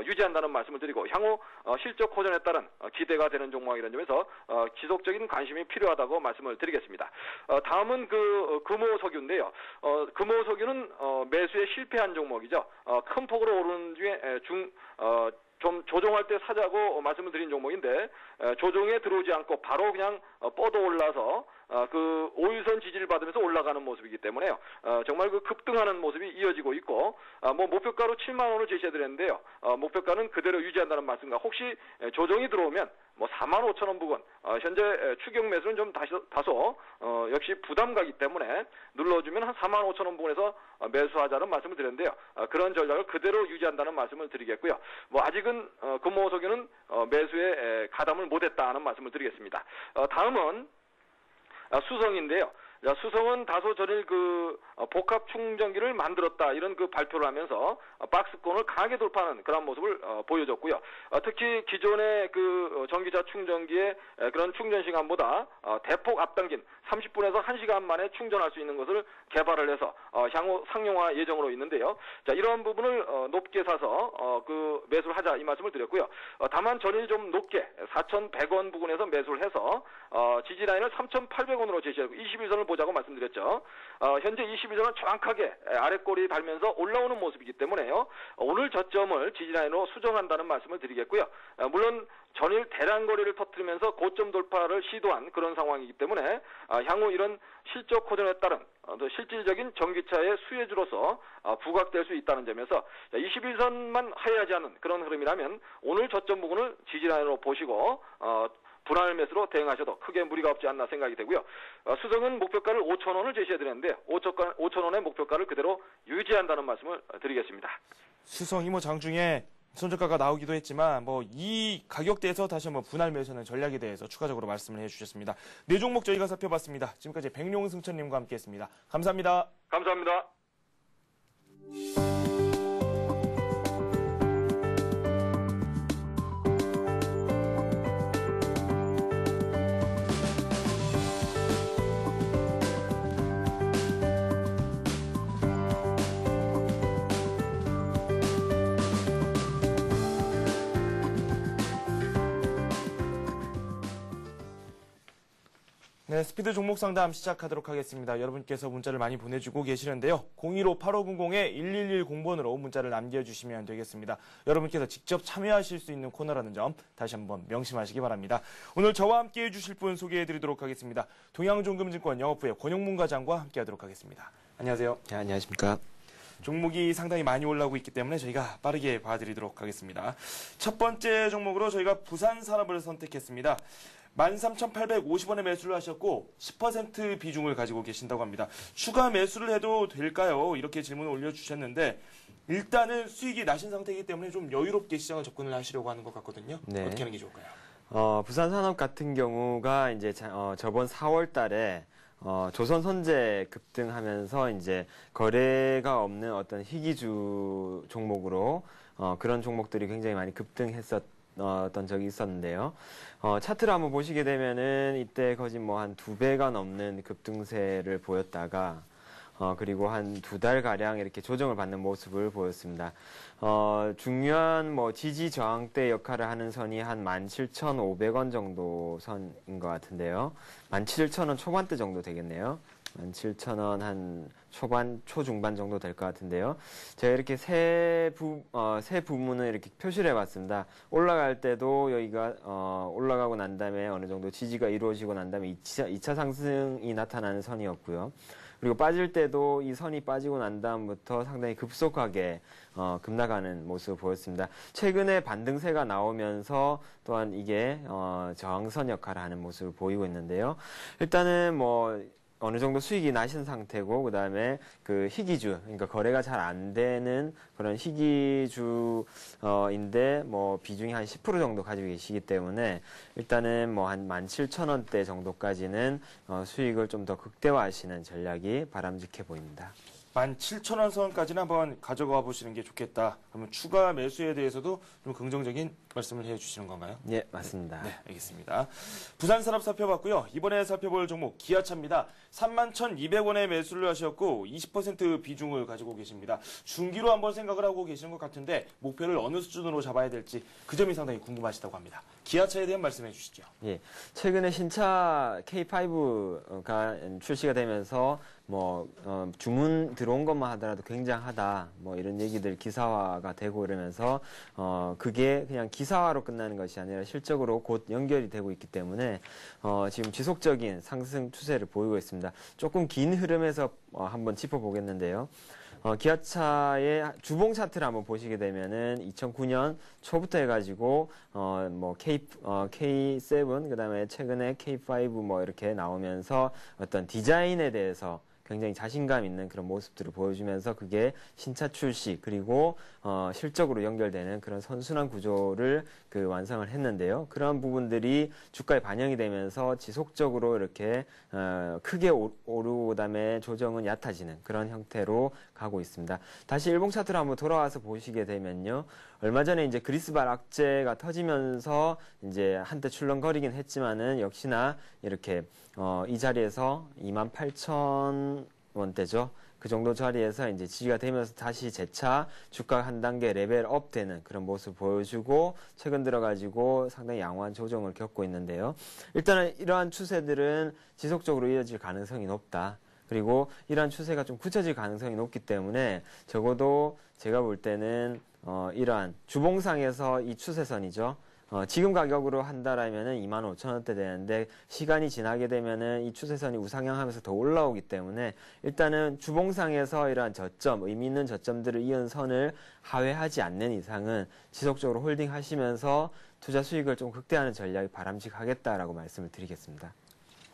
유지한다는 말씀을 드리고, 향후 실적 호전에 따른 기대가 되는 종목이라는 점에서 지속적인 관심이 필요하다고 말씀을 드리겠습니다. 다음은 그 금호석유인데요. 금호석유는 매수에 실패한 종목이죠. 큰 폭으로 오르는 중에 좀 조정할 때 사자고 말씀을 드린 종목인데 조정에 들어오지 않고 바로 그냥 뻗어 올라서 그 5일선 지지를 받으면서 올라가는 모습이기 때문에요. 정말 그 급등하는 모습이 이어지고 있고, 목표가로 7만 원을 제시해드렸는데요. 목표가는 그대로 유지한다는 말씀과, 혹시 조정이 들어오면 4만 5천 원 부근, 현재 추격 매수는 좀 다소 역시 부담가기 때문에 눌러주면 한 4만 5천 원 부근에서 매수하자는 말씀을 드렸는데요. 그런 전략을 그대로 유지한다는 말씀을 드리겠고요. 아직은 금호석유는 매수에 가담을 못했다는 말씀을 드리겠습니다. 다음은 수성인데요. 수성은 다소 전일 그 복합 충전기를 만들었다 이런 그 발표를 하면서 박스권을 강하게 돌파하는 그런 모습을 보여줬고요. 특히 기존의 그 전기차 충전기의 그런 충전 시간보다 대폭 앞당긴 30분에서 1시간 만에 충전할 수 있는 것을 개발을 해서 향후 상용화 예정으로 있는데요. 자, 이러한 부분을 높게 사서 그 매수를 하자 이 말씀을 드렸고요. 다만 전일 좀 높게 4,100원 부근에서 매수를 해서 지지 라인을 3,800원으로 제시하고 21선을 보자고 말씀드렸죠. 현재 21선은 정확하게 아랫골이 달면서 올라오는 모습이기 때문에요. 오늘 저점을 지지라인으로 수정한다는 말씀을 드리겠고요. 물론 전일 대량 거래를 터뜨리면서 고점 돌파를 시도한 그런 상황이기 때문에 향후 이런 실적 호전에 따른 실질적인 전기차의 수혜주로서 부각될 수 있다는 점에서 21선만 하회하지 않는 그런 흐름이라면 오늘 저점 부분을 지지라인으로 보시고 분할 매수로 대응하셔도 크게 무리가 없지 않나 생각이 되고요. 수성은 목표가를 5,000원을 제시해드렸는데 5,000원의 목표가를 그대로 유지한다는 말씀을 드리겠습니다. 수성이 장중에 손절가가 나오기도 했지만 이 가격대에서 다시 한번 분할 매수하는 전략에 대해서 추가적으로 말씀을 해주셨습니다. 네 종목 저희가 살펴봤습니다. 지금까지 백룡승천님과 함께했습니다. 감사합니다. 감사합니다. 네, 스피드 종목 상담 시작하도록 하겠습니다. 여러분께서 문자를 많이 보내주고 계시는데요. 015-8500-1110번으로 문자를 남겨주시면 되겠습니다. 여러분께서 직접 참여하실 수 있는 코너라는 점 다시 한번 명심하시기 바랍니다. 오늘 저와 함께 해주실 분 소개해드리도록 하겠습니다. 동양종금증권 영업부의 권용문 과장과 함께하도록 하겠습니다. 안녕하세요. 네, 안녕하십니까. 종목이 상당히 많이 올라오고 있기 때문에 저희가 빠르게 봐드리도록 하겠습니다. 첫 번째 종목으로 저희가 부산산업을 선택했습니다. 13,850원에 매수를 하셨고 10% 비중을 가지고 계신다고 합니다. 추가 매수를 해도 될까요? 이렇게 질문을 올려주셨는데 일단은 수익이 나신 상태이기 때문에 좀 여유롭게 시장을 접근을 하시려고 하는 것 같거든요. 네. 어떻게 하는 게 좋을까요? 부산산업 같은 경우가 이제 저번 4월 달에 조선선제 급등하면서 이제 거래가 없는 어떤 희귀주 종목으로 그런 종목들이 굉장히 많이 급등했었던 적이 있었는데요. 차트를 한번 보시게 되면은 이때 거의 뭐 한 2배가 넘는 급등세를 보였다가 그리고 한 2달 가량 이렇게 조정을 받는 모습을 보였습니다. 중요한 뭐 지지 저항대 역할을 하는 선이 한 17,500원 정도 선인 것 같은데요. 17,000원 초반대 정도 되겠네요. 17,000원 한 초중반 정도 될 것 같은데요. 제가 이렇게 세 부문을 이렇게 표시를 해봤습니다. 올라갈 때도 여기가 올라가고 난 다음에 어느 정도 지지가 이루어지고 난 다음에 2차 상승이 나타나는 선이었고요. 그리고 빠질 때도 이 선이 빠지고 난 다음부터 상당히 급속하게 급락하는 모습을 보였습니다. 최근에 반등세가 나오면서 또한 이게 저항선 역할을 하는 모습을 보이고 있는데요. 일단은 뭐 어느 정도 수익이 나신 상태고, 그 다음에 그 희귀주, 그러니까 거래가 잘 안 되는 그런 희귀주인데 뭐 비중이 한 10% 정도 가지고 계시기 때문에 일단은 뭐 한 17,000원대 정도까지는 수익을 좀 더 극대화하시는 전략이 바람직해 보입니다. 17,000원 선까지는 한번 가져가 보시는 게 좋겠다. 그러면 추가 매수에 대해서도 좀 긍정적인 말씀을 해주시는 건가요? 네, 맞습니다. 네, 알겠습니다. 부산산업 살펴봤고요. 이번에 살펴볼 종목 기아차입니다. 31,200원에 매수를 하셨고 20% 비중을 가지고 계십니다. 중기로 한번 생각을 하고 계시는 것 같은데 목표를 어느 수준으로 잡아야 될지 그 점이 상당히 궁금하시다고 합니다. 기아차에 대한 말씀해 주시죠. 예, 최근에 신차 K5가 출시가 되면서 뭐 주문 들어온 것만 하더라도 굉장하다, 뭐 이런 얘기들 기사화가 되고 이러면서 그게 그냥 기사화로 끝나는 것이 아니라 실적으로 곧 연결이 되고 있기 때문에 지금 지속적인 상승 추세를 보이고 있습니다. 조금 긴 흐름에서 한번 짚어보겠는데요. 기아차의 주봉 차트를 한번 보시게 되면은 2009년 초부터 해가지고 뭐 K7 그다음에 최근에 K5 뭐 이렇게 나오면서 어떤 디자인에 대해서 굉장히 자신감 있는 그런 모습들을 보여주면서 그게 신차 출시 그리고 실적으로 연결되는 그런 선순환 구조를 완성을 했는데요. 그런 부분들이 주가에 반영이 되면서 지속적으로 이렇게 크게 오르고 그다음에 조정은 얕아지는 그런 형태로 가고 있습니다. 다시 일봉 차트로 한번 돌아와서 보시게 되면요. 얼마 전에 이제 그리스발 악재가 터지면서 이제 한때 출렁거리긴 했지만은 역시나 이렇게 이 자리에서 28,000원대죠. 그 정도 자리에서 이제 지지가 되면서 다시 재차 주가가 한 단계 레벨업 되는 그런 모습을 보여주고 최근 들어가지고 상당히 양호한 조정을 겪고 있는데요. 일단은 이러한 추세들은 지속적으로 이어질 가능성이 높다. 그리고 이러한 추세가 좀 굳혀질 가능성이 높기 때문에 적어도 제가 볼 때는 이러한 주봉상에서 이 추세선이죠. 지금 가격으로 한다라면은 25,000원대 되는데 시간이 지나게 되면은 이 추세선이 우상향하면서 더 올라오기 때문에 일단은 주봉상에서 이러한 저점, 의미 있는 저점들을 이은 선을 하회하지 않는 이상은 지속적으로 홀딩하시면서 투자 수익을 좀 극대화하는 전략이 바람직하겠다라고 말씀을 드리겠습니다.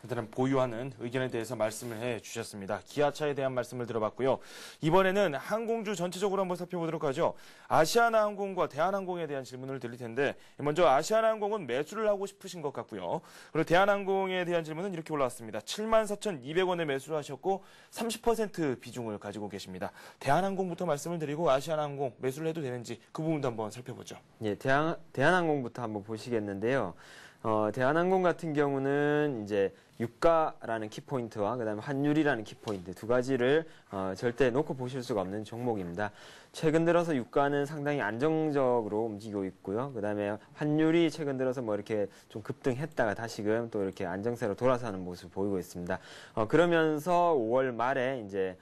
일단은 보유하는 의견에 대해서 말씀을 해주셨습니다. 기아차에 대한 말씀을 들어봤고요. 이번에는 항공주 전체적으로 한번 살펴보도록 하죠. 아시아나항공과 대한항공에 대한 질문을 드릴 텐데 먼저 아시아나항공은 매수를 하고 싶으신 것 같고요. 그리고 대한항공에 대한 질문은 이렇게 올라왔습니다. 74,200원에 매수를 하셨고 30% 비중을 가지고 계십니다. 대한항공부터 말씀을 드리고 아시아나항공 매수를 해도 되는지 그 부분도 한번 살펴보죠. 예, 대한항공부터 한번 보시겠는데요. 대한항공 같은 경우는 이제 유가라는 키포인트와 그다음에 환율이라는 키포인트 두 가지를 절대 놓고 보실 수가 없는 종목입니다. 최근 들어서 유가는 상당히 안정적으로 움직이고 있고요. 그다음에 환율이 최근 들어서 뭐 이렇게 좀 급등했다가 다시금 또 이렇게 안정세로 돌아서는 모습을 보이고 있습니다. 그러면서 5월 말에 이제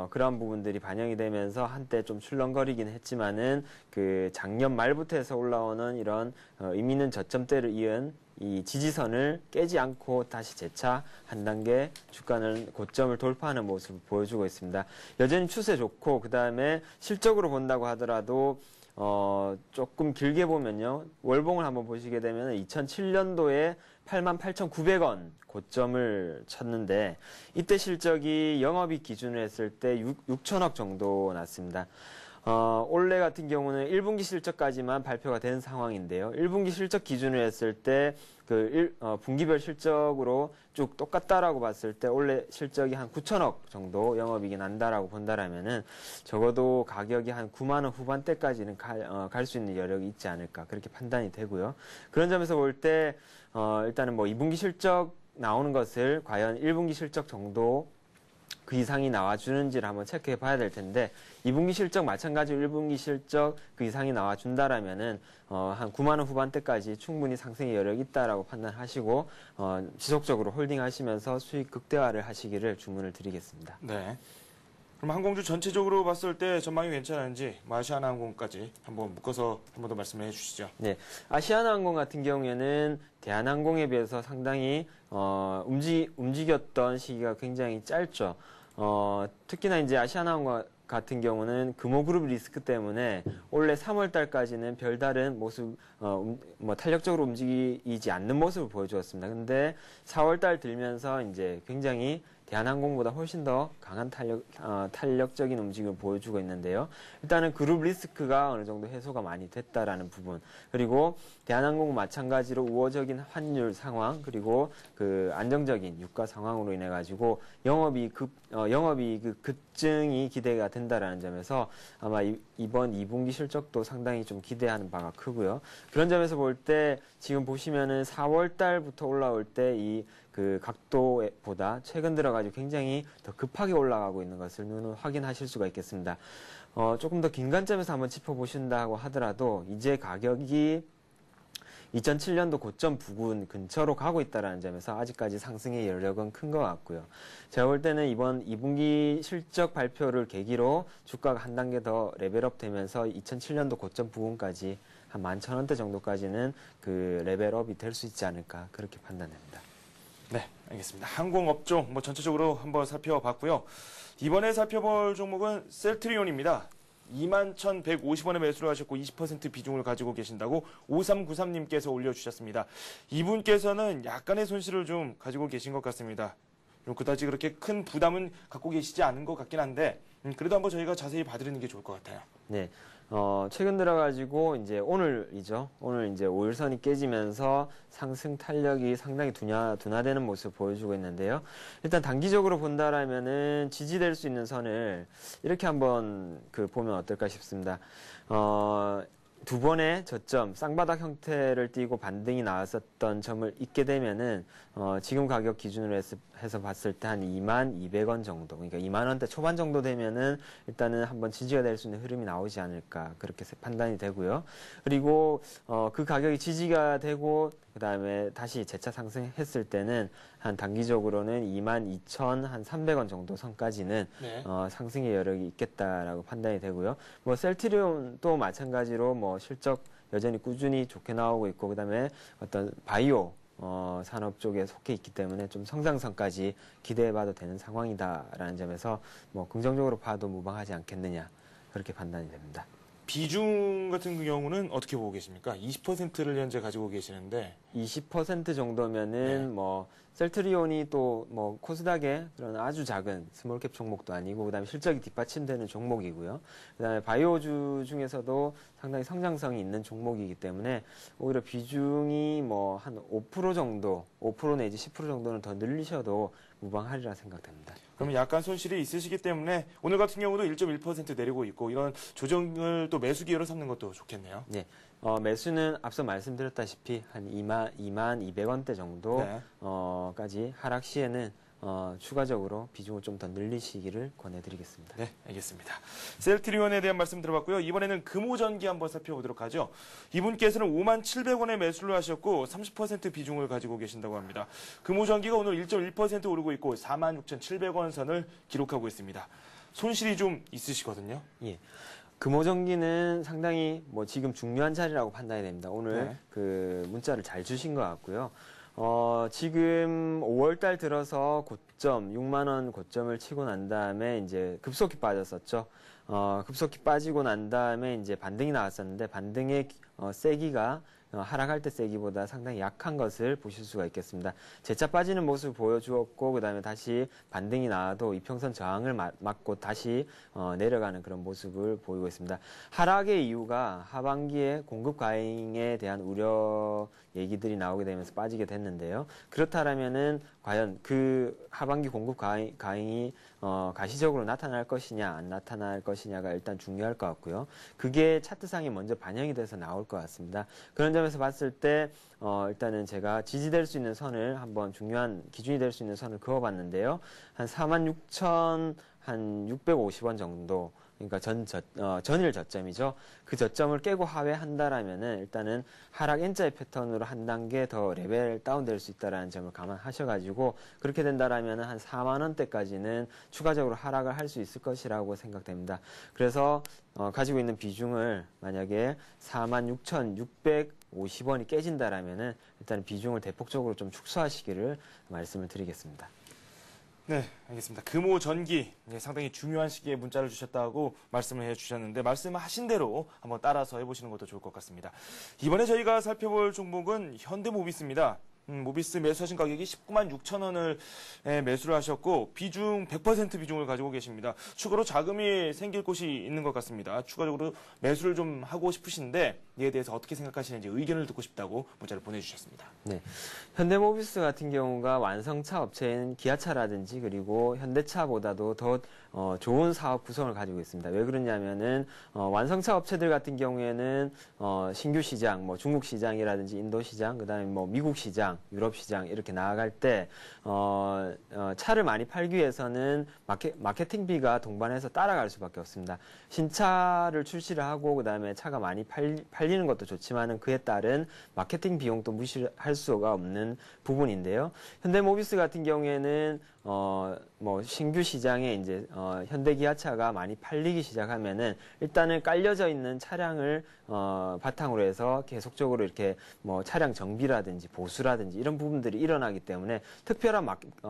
그런 부분들이 반영이 되면서 한때 좀 출렁거리긴 했지만은 그 작년 말부터 해서 올라오는 이런 의미 있는 저점대를 이은 이 지지선을 깨지 않고 다시 재차 한 단계 주가는 고점을 돌파하는 모습을 보여주고 있습니다. 여전히 추세 좋고 그다음에 실적으로 본다고 하더라도 조금 길게 보면요. 월봉을 한번 보시게 되면 2007년도에 88,900원 고점을 쳤는데 이때 실적이 영업이익 기준으로 했을 때 6천억 정도 났습니다. 올해 같은 경우는 1분기 실적까지만 발표가 된 상황인데요. 1분기 실적 기준으로 했을 때 분기별 실적으로 쭉 똑같다라고 봤을 때 올해 실적이 한 9천억 정도 영업이익이 난다라고 본다라면은 적어도 가격이 한 9만 원 후반대까지는 갈 수 있는 여력이 있지 않을까 그렇게 판단이 되고요. 그런 점에서 볼 때 일단은 뭐 2분기 실적 나오는 것을 과연 1분기 실적 정도 그 이상이 나와주는지를 한번 체크해 봐야 될 텐데 2분기 실적 마찬가지로 1분기 실적 그 이상이 나와준다라면은 한 9만 원 후반대까지 충분히 상승의 여력이 있다라고 판단하시고 지속적으로 홀딩하시면서 수익 극대화를 하시기를 주문을 드리겠습니다. 네. 그럼 항공주 전체적으로 봤을 때 전망이 괜찮은지 아시아나항공까지 한번 묶어서 한 번 더 말씀해 주시죠. 네, 아시아나항공 같은 경우에는 대한항공에 비해서 상당히 움직였던 시기가 굉장히 짧죠. 특히나 이제 아시아나항공 같은 경우는 금호그룹 리스크 때문에 올해 3월 달까지는 별다른 모습, 탄력적으로 움직이지 않는 모습을 보여주었습니다. 근데 4월 달 들면서 이제 굉장히 대한항공보다 훨씬 더 강한 탄력적인 움직임을 보여주고 있는데요. 일단은 그룹 리스크가 어느 정도 해소가 많이 됐다라는 부분. 그리고 대한항공 마찬가지로 우호적인 환율 상황, 그리고 그 안정적인 유가 상황으로 인해 가지고 영업이익 급증이 기대가 된다라는 점에서 아마 이번 2분기 실적도 상당히 좀 기대하는 바가 크고요. 그런 점에서 볼 때 지금 보시면은 4월 달부터 올라올 때 그 각도보다 최근 들어가지고 굉장히 더 급하게 올라가고 있는 것을 눈으로 확인하실 수가 있겠습니다. 조금 더 긴 관점에서 한번 짚어보신다고 하더라도 이제 가격이 2007년도 고점 부근 근처로 가고 있다는 점에서 아직까지 상승의 여력은 큰 것 같고요. 제가 볼 때는 이번 2분기 실적 발표를 계기로 주가가 한 단계 더 레벨업 되면서 2007년도 고점 부근까지 한 11,000원대 정도까지는 그 레벨업이 될 수 있지 않을까 그렇게 판단됩니다. 네, 알겠습니다. 항공업종 전체적으로 한번 살펴봤고요. 이번에 살펴볼 종목은 셀트리온입니다. 21,150원에 매수를 하셨고 20% 비중을 가지고 계신다고 5393님께서 올려주셨습니다. 이분께서는 약간의 손실을 좀 가지고 계신 것 같습니다. 그다지 그렇게 큰 부담은 갖고 계시지 않은 것 같긴 한데 그래도 한번 저희가 자세히 봐드리는 게 좋을 것 같아요. 네. 최근 들어가지고 이제 오늘이죠. 오늘 이제 5일선이 깨지면서 상승 탄력이 상당히 둔화되는 모습을 보여주고 있는데요. 일단 단기적으로 본다라면은 지지될 수 있는 선을 이렇게 한번 보면 어떨까 싶습니다. 두 번의 저점, 쌍바닥 형태를 띠고 반등이 나왔었던 점을 잊게 되면은, 지금 가격 기준으로 해서 봤을 때 한 22,200원 정도, 그러니까 2만 원대 초반 정도 되면은 일단은 한번 지지가 될 수 있는 흐름이 나오지 않을까, 그렇게 판단이 되고요. 그리고, 그 가격이 지지가 되고, 그 다음에 다시 재차 상승했을 때는 한 단기적으로는 22,300원 정도 선까지는 네. 상승의 여력이 있겠다라고 판단이 되고요. 셀트리온도 마찬가지로 실적 여전히 꾸준히 좋게 나오고 있고, 그다음에 어떤 바이오 산업 쪽에 속해 있기 때문에 좀 성장성까지 기대해봐도 되는 상황이다라는 점에서 긍정적으로 봐도 무방하지 않겠느냐 그렇게 판단이 됩니다. 비중 같은 경우는 어떻게 보고 계십니까? 20%를 현재 가지고 계시는데 20% 정도면은 셀트리온이 또 코스닥의 그런 아주 작은 스몰캡 종목도 아니고 그다음에 실적이 뒷받침되는 종목이고요. 그다음에 바이오주 중에서도 상당히 성장성이 있는 종목이기 때문에 오히려 비중이 한 5% 정도, 5% 내지 10% 정도는 더 늘리셔도 무방하리라 생각됩니다. 그러면 약간 손실이 있으시기 때문에 오늘 같은 경우도 1.1% 내리고 있고 이런 조정을 또 매수 기회로 삼는 것도 좋겠네요. 네. 매수는 앞서 말씀드렸다시피 한 2만 200원대 정도 네. 까지 하락 시에는 추가적으로 비중을 좀 더 늘리시기를 권해드리겠습니다. 네, 알겠습니다. 셀트리온에 대한 말씀 들어봤고요. 이번에는 금호전기 한번 살펴보도록 하죠. 이분께서는 57,700원에 매수를 하셨고 30% 비중을 가지고 계신다고 합니다. 금호전기가 오늘 1.1% 오르고 있고 46,700원 선을 기록하고 있습니다. 손실이 좀 있으시거든요. 예. 금호전기는 상당히 지금 중요한 자리라고 판단이 됩니다. 오늘 네. 그 문자를 잘 주신 것 같고요. 지금 5월달 들어서 고점, 6만 원 고점을 치고 난 다음에 이제 급속히 빠졌었죠. 급속히 빠지고 난 다음에 이제 반등이 나왔었는데 반등의 세기가 하락할 때 세기보다 상당히 약한 것을 보실 수가 있겠습니다. 재차 빠지는 모습을 보여주었고 그다음에 다시 반등이 나와도 이평선 저항을 맞고 다시 내려가는 그런 모습을 보이고 있습니다. 하락의 이유가 하반기에 공급 과잉에 대한 우려 얘기들이 나오게 되면서 빠지게 됐는데요. 그렇다면은 과연 그 하반기 공급 과잉이 가시적으로 나타날 것이냐 안 나타날 것이냐가 일단 중요할 것 같고요. 그게 차트상에 먼저 반영이 돼서 나올 것 같습니다. 그런 점에서 봤을 때 일단은 제가 지지될 수 있는 선을 한번 중요한 기준이 될 수 있는 선을 그어봤는데요. 한 46,650원 정도. 그러니까 전일 저점이죠. 그 저점을 깨고 하회한다라면은 일단은 하락 N자의 패턴으로 한 단계 더 레벨 다운될 수 있다라는 점을 감안하셔가지고 그렇게 된다라면은 한 4만 원대까지는 추가적으로 하락을 할 수 있을 것이라고 생각됩니다. 그래서 가지고 있는 비중을 만약에 46,650원이 깨진다라면은 일단 비중을 대폭적으로 좀 축소하시기를 말씀을 드리겠습니다. 네, 알겠습니다. 금호전기 상당히 중요한 시기에 문자를 주셨다고 말씀을 해주셨는데 말씀하신 대로 한번 따라서 해보시는 것도 좋을 것 같습니다. 이번에 저희가 살펴볼 종목은 현대모비스입니다. 모비스 매수하신 가격이 19만 6천 원을 매수를 하셨고 비중 100% 비중을 가지고 계십니다. 추가로 자금이 생길 곳이 있는 것 같습니다. 추가적으로 매수를 좀 하고 싶으신데 이에 대해서 어떻게 생각하시는지 의견을 듣고 싶다고 문자를 보내주셨습니다. 네, 현대모비스 같은 경우가 완성차 업체인 기아차라든지 그리고 현대차보다도 더 좋은 사업 구성을 가지고 있습니다. 왜 그러냐면은 완성차 업체들 같은 경우에는 신규 시장, 중국 시장이라든지 인도 시장, 그다음에 미국 시장, 유럽 시장 이렇게 나아갈 때 차를 많이 팔기 위해서는 마케팅비가 동반해서 따라갈 수밖에 없습니다. 신차를 출시를 하고 그다음에 차가 많이 팔리는 것도 좋지만은 그에 따른 마케팅 비용도 무시할 수가 없는 부분인데요. 현대모비스 같은 경우에는 신규 시장에 이제 현대기아차가 많이 팔리기 시작하면은 일단은 깔려져 있는 차량을 바탕으로 해서 계속적으로 이렇게 차량 정비라든지 보수라든지 이런 부분들이 일어나기 때문에 특별한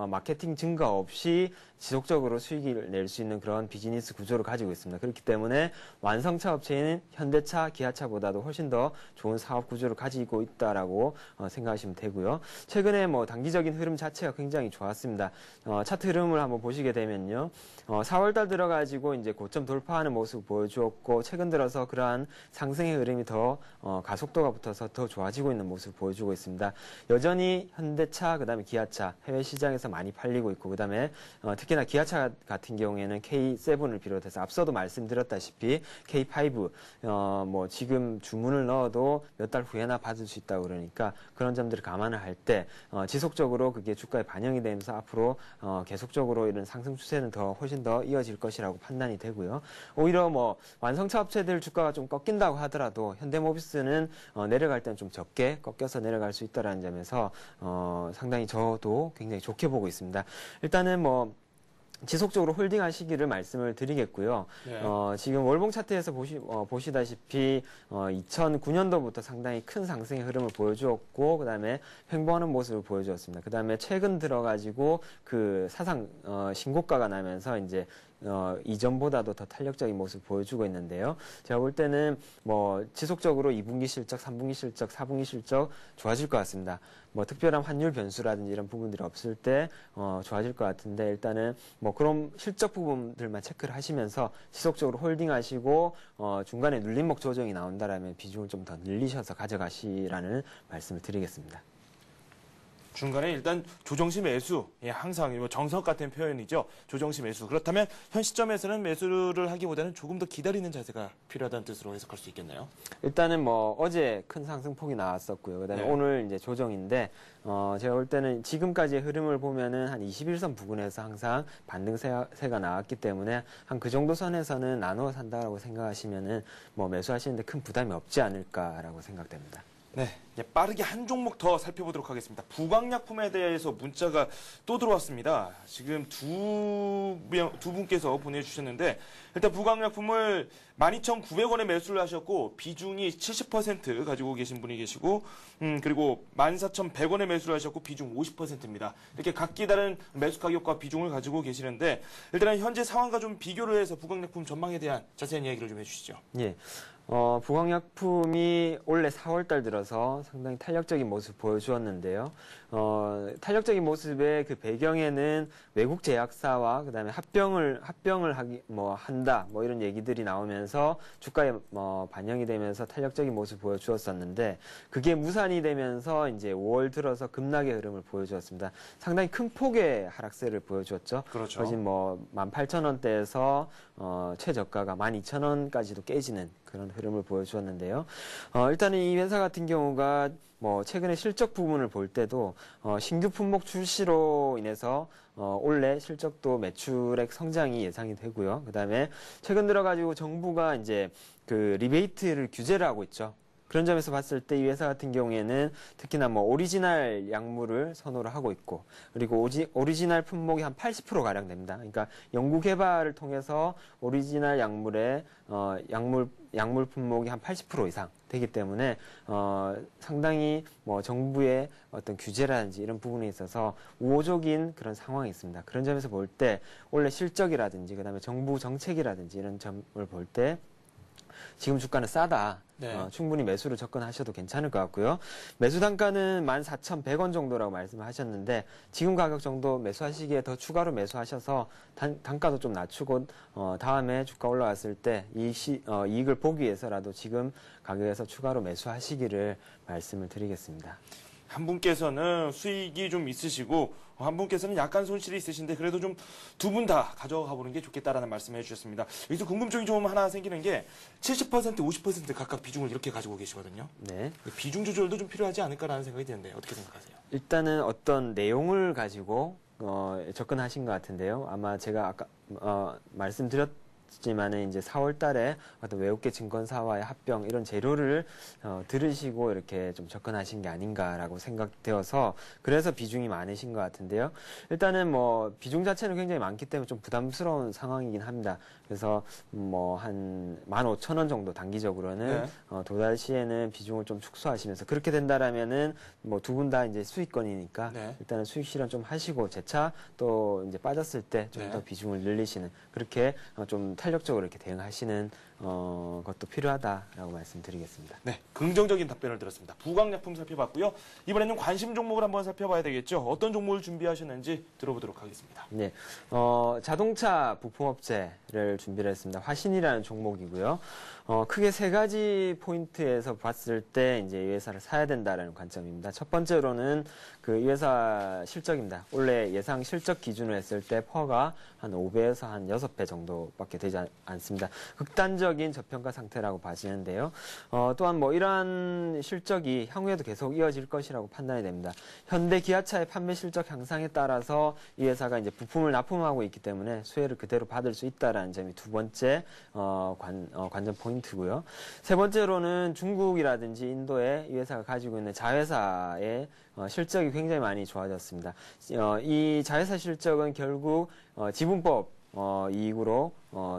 마케팅 증가 없이 지속적으로 수익을 낼 수 있는 그런 비즈니스 구조를 가지고 있습니다. 그렇기 때문에 완성차 업체인 현대차, 기아차보다도 훨씬 더 좋은 사업 구조를 가지고 있다라고 생각하시면 되고요. 최근에 단기적인 흐름 자체가 굉장히 좋았습니다. 차트 흐름을 한번 보시게 되면요. 4월달 들어가지고 이제 고점 돌파하는 모습을 보여주었고 최근 들어서 그러한 상승의 흐름이 더 가속도가 붙어서 더 좋아지고 있는 모습을 보여주고 있습니다. 여전히 현대차, 그다음에 기아차 해외 시장에서 많이 팔리고 있고 그다음에 특히나 기아차 같은 경우에는 K7을 비롯해서 앞서도 말씀드렸다시피 K5 지금 주문을 넣어도 몇 달 후에나 받을 수 있다고 그러니까 그런 점들을 감안을 할 때 지속적으로 그게 주가에 반영이 되면서 앞으로 계속적으로 이런 상승 추세는 훨씬 더 이어질 것이라고 판단이 되고요. 오히려 완성차 업체들 주가가 좀 꺾인다고 하더라도 현대모비스는 내려갈 때는 좀 적게 꺾여서 내려갈 수 있다는 점에서 상당히 저도 굉장히 좋게 보고 있습니다. 일단은 지속적으로 홀딩하시기를 말씀을 드리겠고요. 네. 지금 월봉 차트에서 보시다시피 2009년도부터 상당히 큰 상승의 흐름을 보여주었고 그다음에 횡보하는 모습을 보여주었습니다. 그다음에 최근 들어가지고 그 사상 신고가가 나면서 이제 이전보다도 더 탄력적인 모습을 보여주고 있는데요. 제가 볼 때는 지속적으로 2분기 실적, 3분기 실적, 4분기 실적 좋아질 것 같습니다. 특별한 환율 변수라든지 이런 부분들이 없을 때 좋아질 것 같은데 일단은 그런 실적 부분들만 체크를 하시면서 지속적으로 홀딩하시고 중간에 눌림목 조정이 나온다라면 비중을 좀 더 늘리셔서 가져가시라는 말씀을 드리겠습니다. 중간에 일단 조정시 매수, 예, 항상 뭐 정석 같은 표현이죠. 조정시 매수. 그렇다면 현 시점에서는 매수를 하기보다는 조금 더 기다리는 자세가 필요하다는 뜻으로 해석할 수 있겠나요? 일단은 뭐 어제 큰 상승폭이 나왔었고요. 그다음에 네. 오늘 이제 조정인데 제가 볼 때는 지금까지의 흐름을 보면은 한 21선 부근에서 항상 반등세가 나왔기 때문에 한 그 정도 선에서는 나누어 산다라고 생각하시면은 뭐 매수하시는데 큰 부담이 없지 않을까라고 생각됩니다. 네, 이제 빠르게 한 종목 더 살펴보도록 하겠습니다. 부광약품에 대해서 문자가 또 들어왔습니다. 지금 두 분께서 보내주셨는데 일단 부광약품을 12,900원에 매수를 하셨고 비중이 70% 가지고 계신 분이 계시고 그리고 14,100원에 매수를 하셨고 비중 50%입니다. 이렇게 각기 다른 매수 가격과 비중을 가지고 계시는데 일단은 현재 상황과 좀 비교를 해서 부광약품 전망에 대한 자세한 이야기를 좀 해주시죠. 예. 부광약품이 올해 4월달 들어서 상당히 탄력적인 모습 보여주었는데요. 탄력적인 모습의 그 배경에는 외국 제약사와 그다음에 합병을 한다 이런 얘기들이 나오면서 주가에 반영이 되면서 탄력적인 모습 보여주었었는데 그게 무산이 되면서 이제 5월 들어서 급락의 흐름을 보여주었습니다. 상당히 큰 폭의 하락세를 보여주었죠. 그렇죠. 거진 18,000원대에서 최저가가 12,000원까지도 깨지는 그런 흐름을 보여주었는데요. 일단은 이 회사 같은 경우가 최근에 실적 부분을 볼 때도 신규 품목 출시로 인해서 올해 실적도 매출액 성장이 예상이 되고요. 그다음에 최근 들어가지고 정부가 이제 그 리베이트를 규제를 하고 있죠. 그런 점에서 봤을 때 이 회사 같은 경우에는 특히나 오리지널 약물을 선호를 하고 있고 그리고 오리지널 품목이 한 80% 가량 됩니다. 그러니까 연구 개발을 통해서 오리지널 약물의 약물 품목이 한 80% 이상 되기 때문에 상당히 정부의 어떤 규제라든지 이런 부분에 있어서 우호적인 그런 상황이 있습니다. 그런 점에서 볼 때 원래 실적이라든지 그다음에 정부 정책이라든지 이런 점을 볼 때 지금 주가는 싸다. 네. 충분히 매수를 접근하셔도 괜찮을 것 같고요. 매수 단가는 14,100원 정도라고 말씀을 하셨는데 지금 가격 정도 매수하시기에 더 추가로 매수하셔서 단가도 좀 낮추고 다음에 주가 올라왔을 때 이익을 보기 위해서라도 지금 가격에서 추가로 매수하시기를 말씀을 드리겠습니다. 한 분께서는 수익이 좀 있으시고 한 분께서는 약간 손실이 있으신데 그래도 좀 두 분 다 가져가 보는 게 좋겠다라는 말씀을 해주셨습니다. 여기서 궁금증이 좀 하나 생기는 게 70%, 50% 각각 비중을 이렇게 가지고 계시거든요. 네. 비중 조절도 좀 필요하지 않을까라는 생각이 드는데 어떻게 생각하세요? 일단은 어떤 내용을 가지고 접근하신 것 같은데요. 아마 제가 아까 말씀드렸지만은 이제 4월 달에 어떤 외국계 증권사와의 합병 이런 재료를 들으시고 이렇게 좀 접근하신 게 아닌가라고 생각되어서 그래서 비중이 많으신 것 같은데요. 일단은 비중 자체는 굉장히 많기 때문에 좀 부담스러운 상황이긴 합니다. 그래서 한 15,000원 정도 단기적으로는 네. 도달시에는 비중을 좀 축소하시면서 그렇게 된다라면은 두 분 다 이제 수익권이니까 네. 일단은 수익 실현 좀 하시고 재차 또 이제 빠졌을 때 좀 더 네. 비중을 늘리시는 그렇게 좀 탄력적으로 이렇게 대응하시는 것도 필요하다라고 말씀드리겠습니다. 네, 긍정적인 답변을 들었습니다. 부광약품 살펴봤고요. 이번에는 관심 종목을 한번 살펴봐야 되겠죠. 어떤 종목을 준비하셨는지 들어보도록 하겠습니다. 네, 자동차 부품업체를 준비를 했습니다. 화신이라는 종목이고요. 크게 세 가지 포인트에서 봤을 때 이제 이 회사를 사야 된다라는 관점입니다. 첫 번째로는 그 이 회사 실적입니다. 원래 예상 실적 기준으로 했을 때 퍼가 한 5배에서 한 6배 정도밖에 되지 않습니다. 극단적인 저평가 상태라고 봐지는데요. 또한 이러한 실적이 향후에도 계속 이어질 것이라고 판단이 됩니다. 현대 기아차의 판매 실적 향상에 따라서 이 회사가 이제 부품을 납품하고 있기 때문에 수혜를 그대로 받을 수 있다라는 점이 두 번째 관전 포인트고요. 세 번째로는 중국이라든지 인도에 이 회사가 가지고 있는 자회사의 실적이 굉장히 많이 좋아졌습니다. 이 자회사 실적은 결국 지분법 이익으로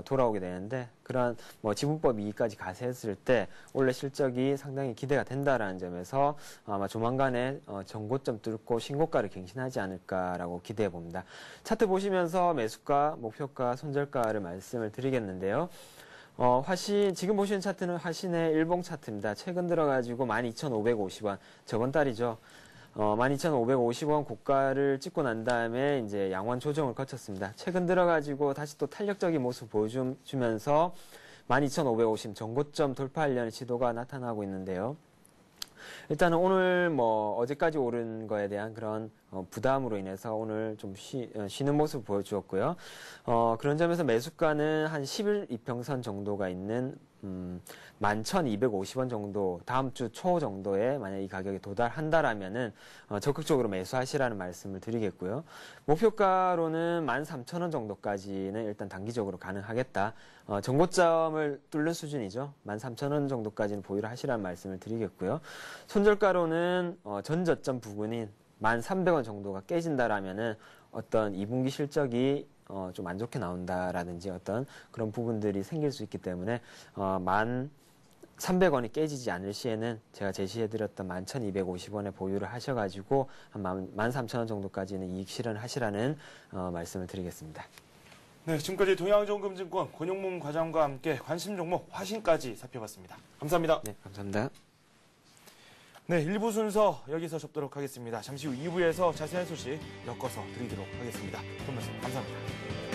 돌아오게 되는데 그러한 지분법 이익까지 가세했을 때 원래 실적이 상당히 기대가 된다라는 점에서 아마 조만간에 전고점 뚫고 신고가를 갱신하지 않을까라고 기대해 봅니다. 차트 보시면서 매수가, 목표가, 손절가를 말씀을 드리겠는데요. 지금 보시는 차트는 화신의 일봉 차트입니다. 최근 들어가지고 12,550원, 저번 달이죠. 12,550원 고가를 찍고 난 다음에 이제 양원 조정을 거쳤습니다. 최근 들어가지고 다시 또 탄력적인 모습 보여주면서 12,550 전고점 돌파하려는 시도가 나타나고 있는데요. 일단은 오늘 뭐 어제까지 오른 거에 대한 그런 부담으로 인해서 오늘 좀 쉬는 모습을 보여주었고요. 그런 점에서 매수가는 한 10일 이평선 정도가 있는 11,250원 정도, 다음 주 초 정도에 만약 이 가격에 도달한다라면은 적극적으로 매수하시라는 말씀을 드리겠고요. 목표가로는 13,000원 정도까지는 일단 단기적으로 가능하겠다. 정고점을 뚫는 수준이죠. 13,000원 정도까지는 보유를 하시라는 말씀을 드리겠고요. 손절가로는 전저점 부근인 1,300원 정도가 깨진다라면은 어떤 2분기 실적이 좀 안 좋게 나온다라든지 어떤 그런 부분들이 생길 수 있기 때문에 1,300원이 깨지지 않을 시에는 제가 제시해드렸던 11,250원에 보유를 하셔가지고 한 13,000원 정도까지는 이익 실현하시라는 말씀을 드리겠습니다. 네, 지금까지 동양정금증권 권용문 과장과 함께 관심 종목 화신까지 살펴봤습니다. 감사합니다. 네, 감사합니다. 네, 1부 순서 여기서 접도록 하겠습니다. 잠시 후 2부에서 자세한 소식 엮어서 드리도록 하겠습니다. 본 말씀 감사합니다.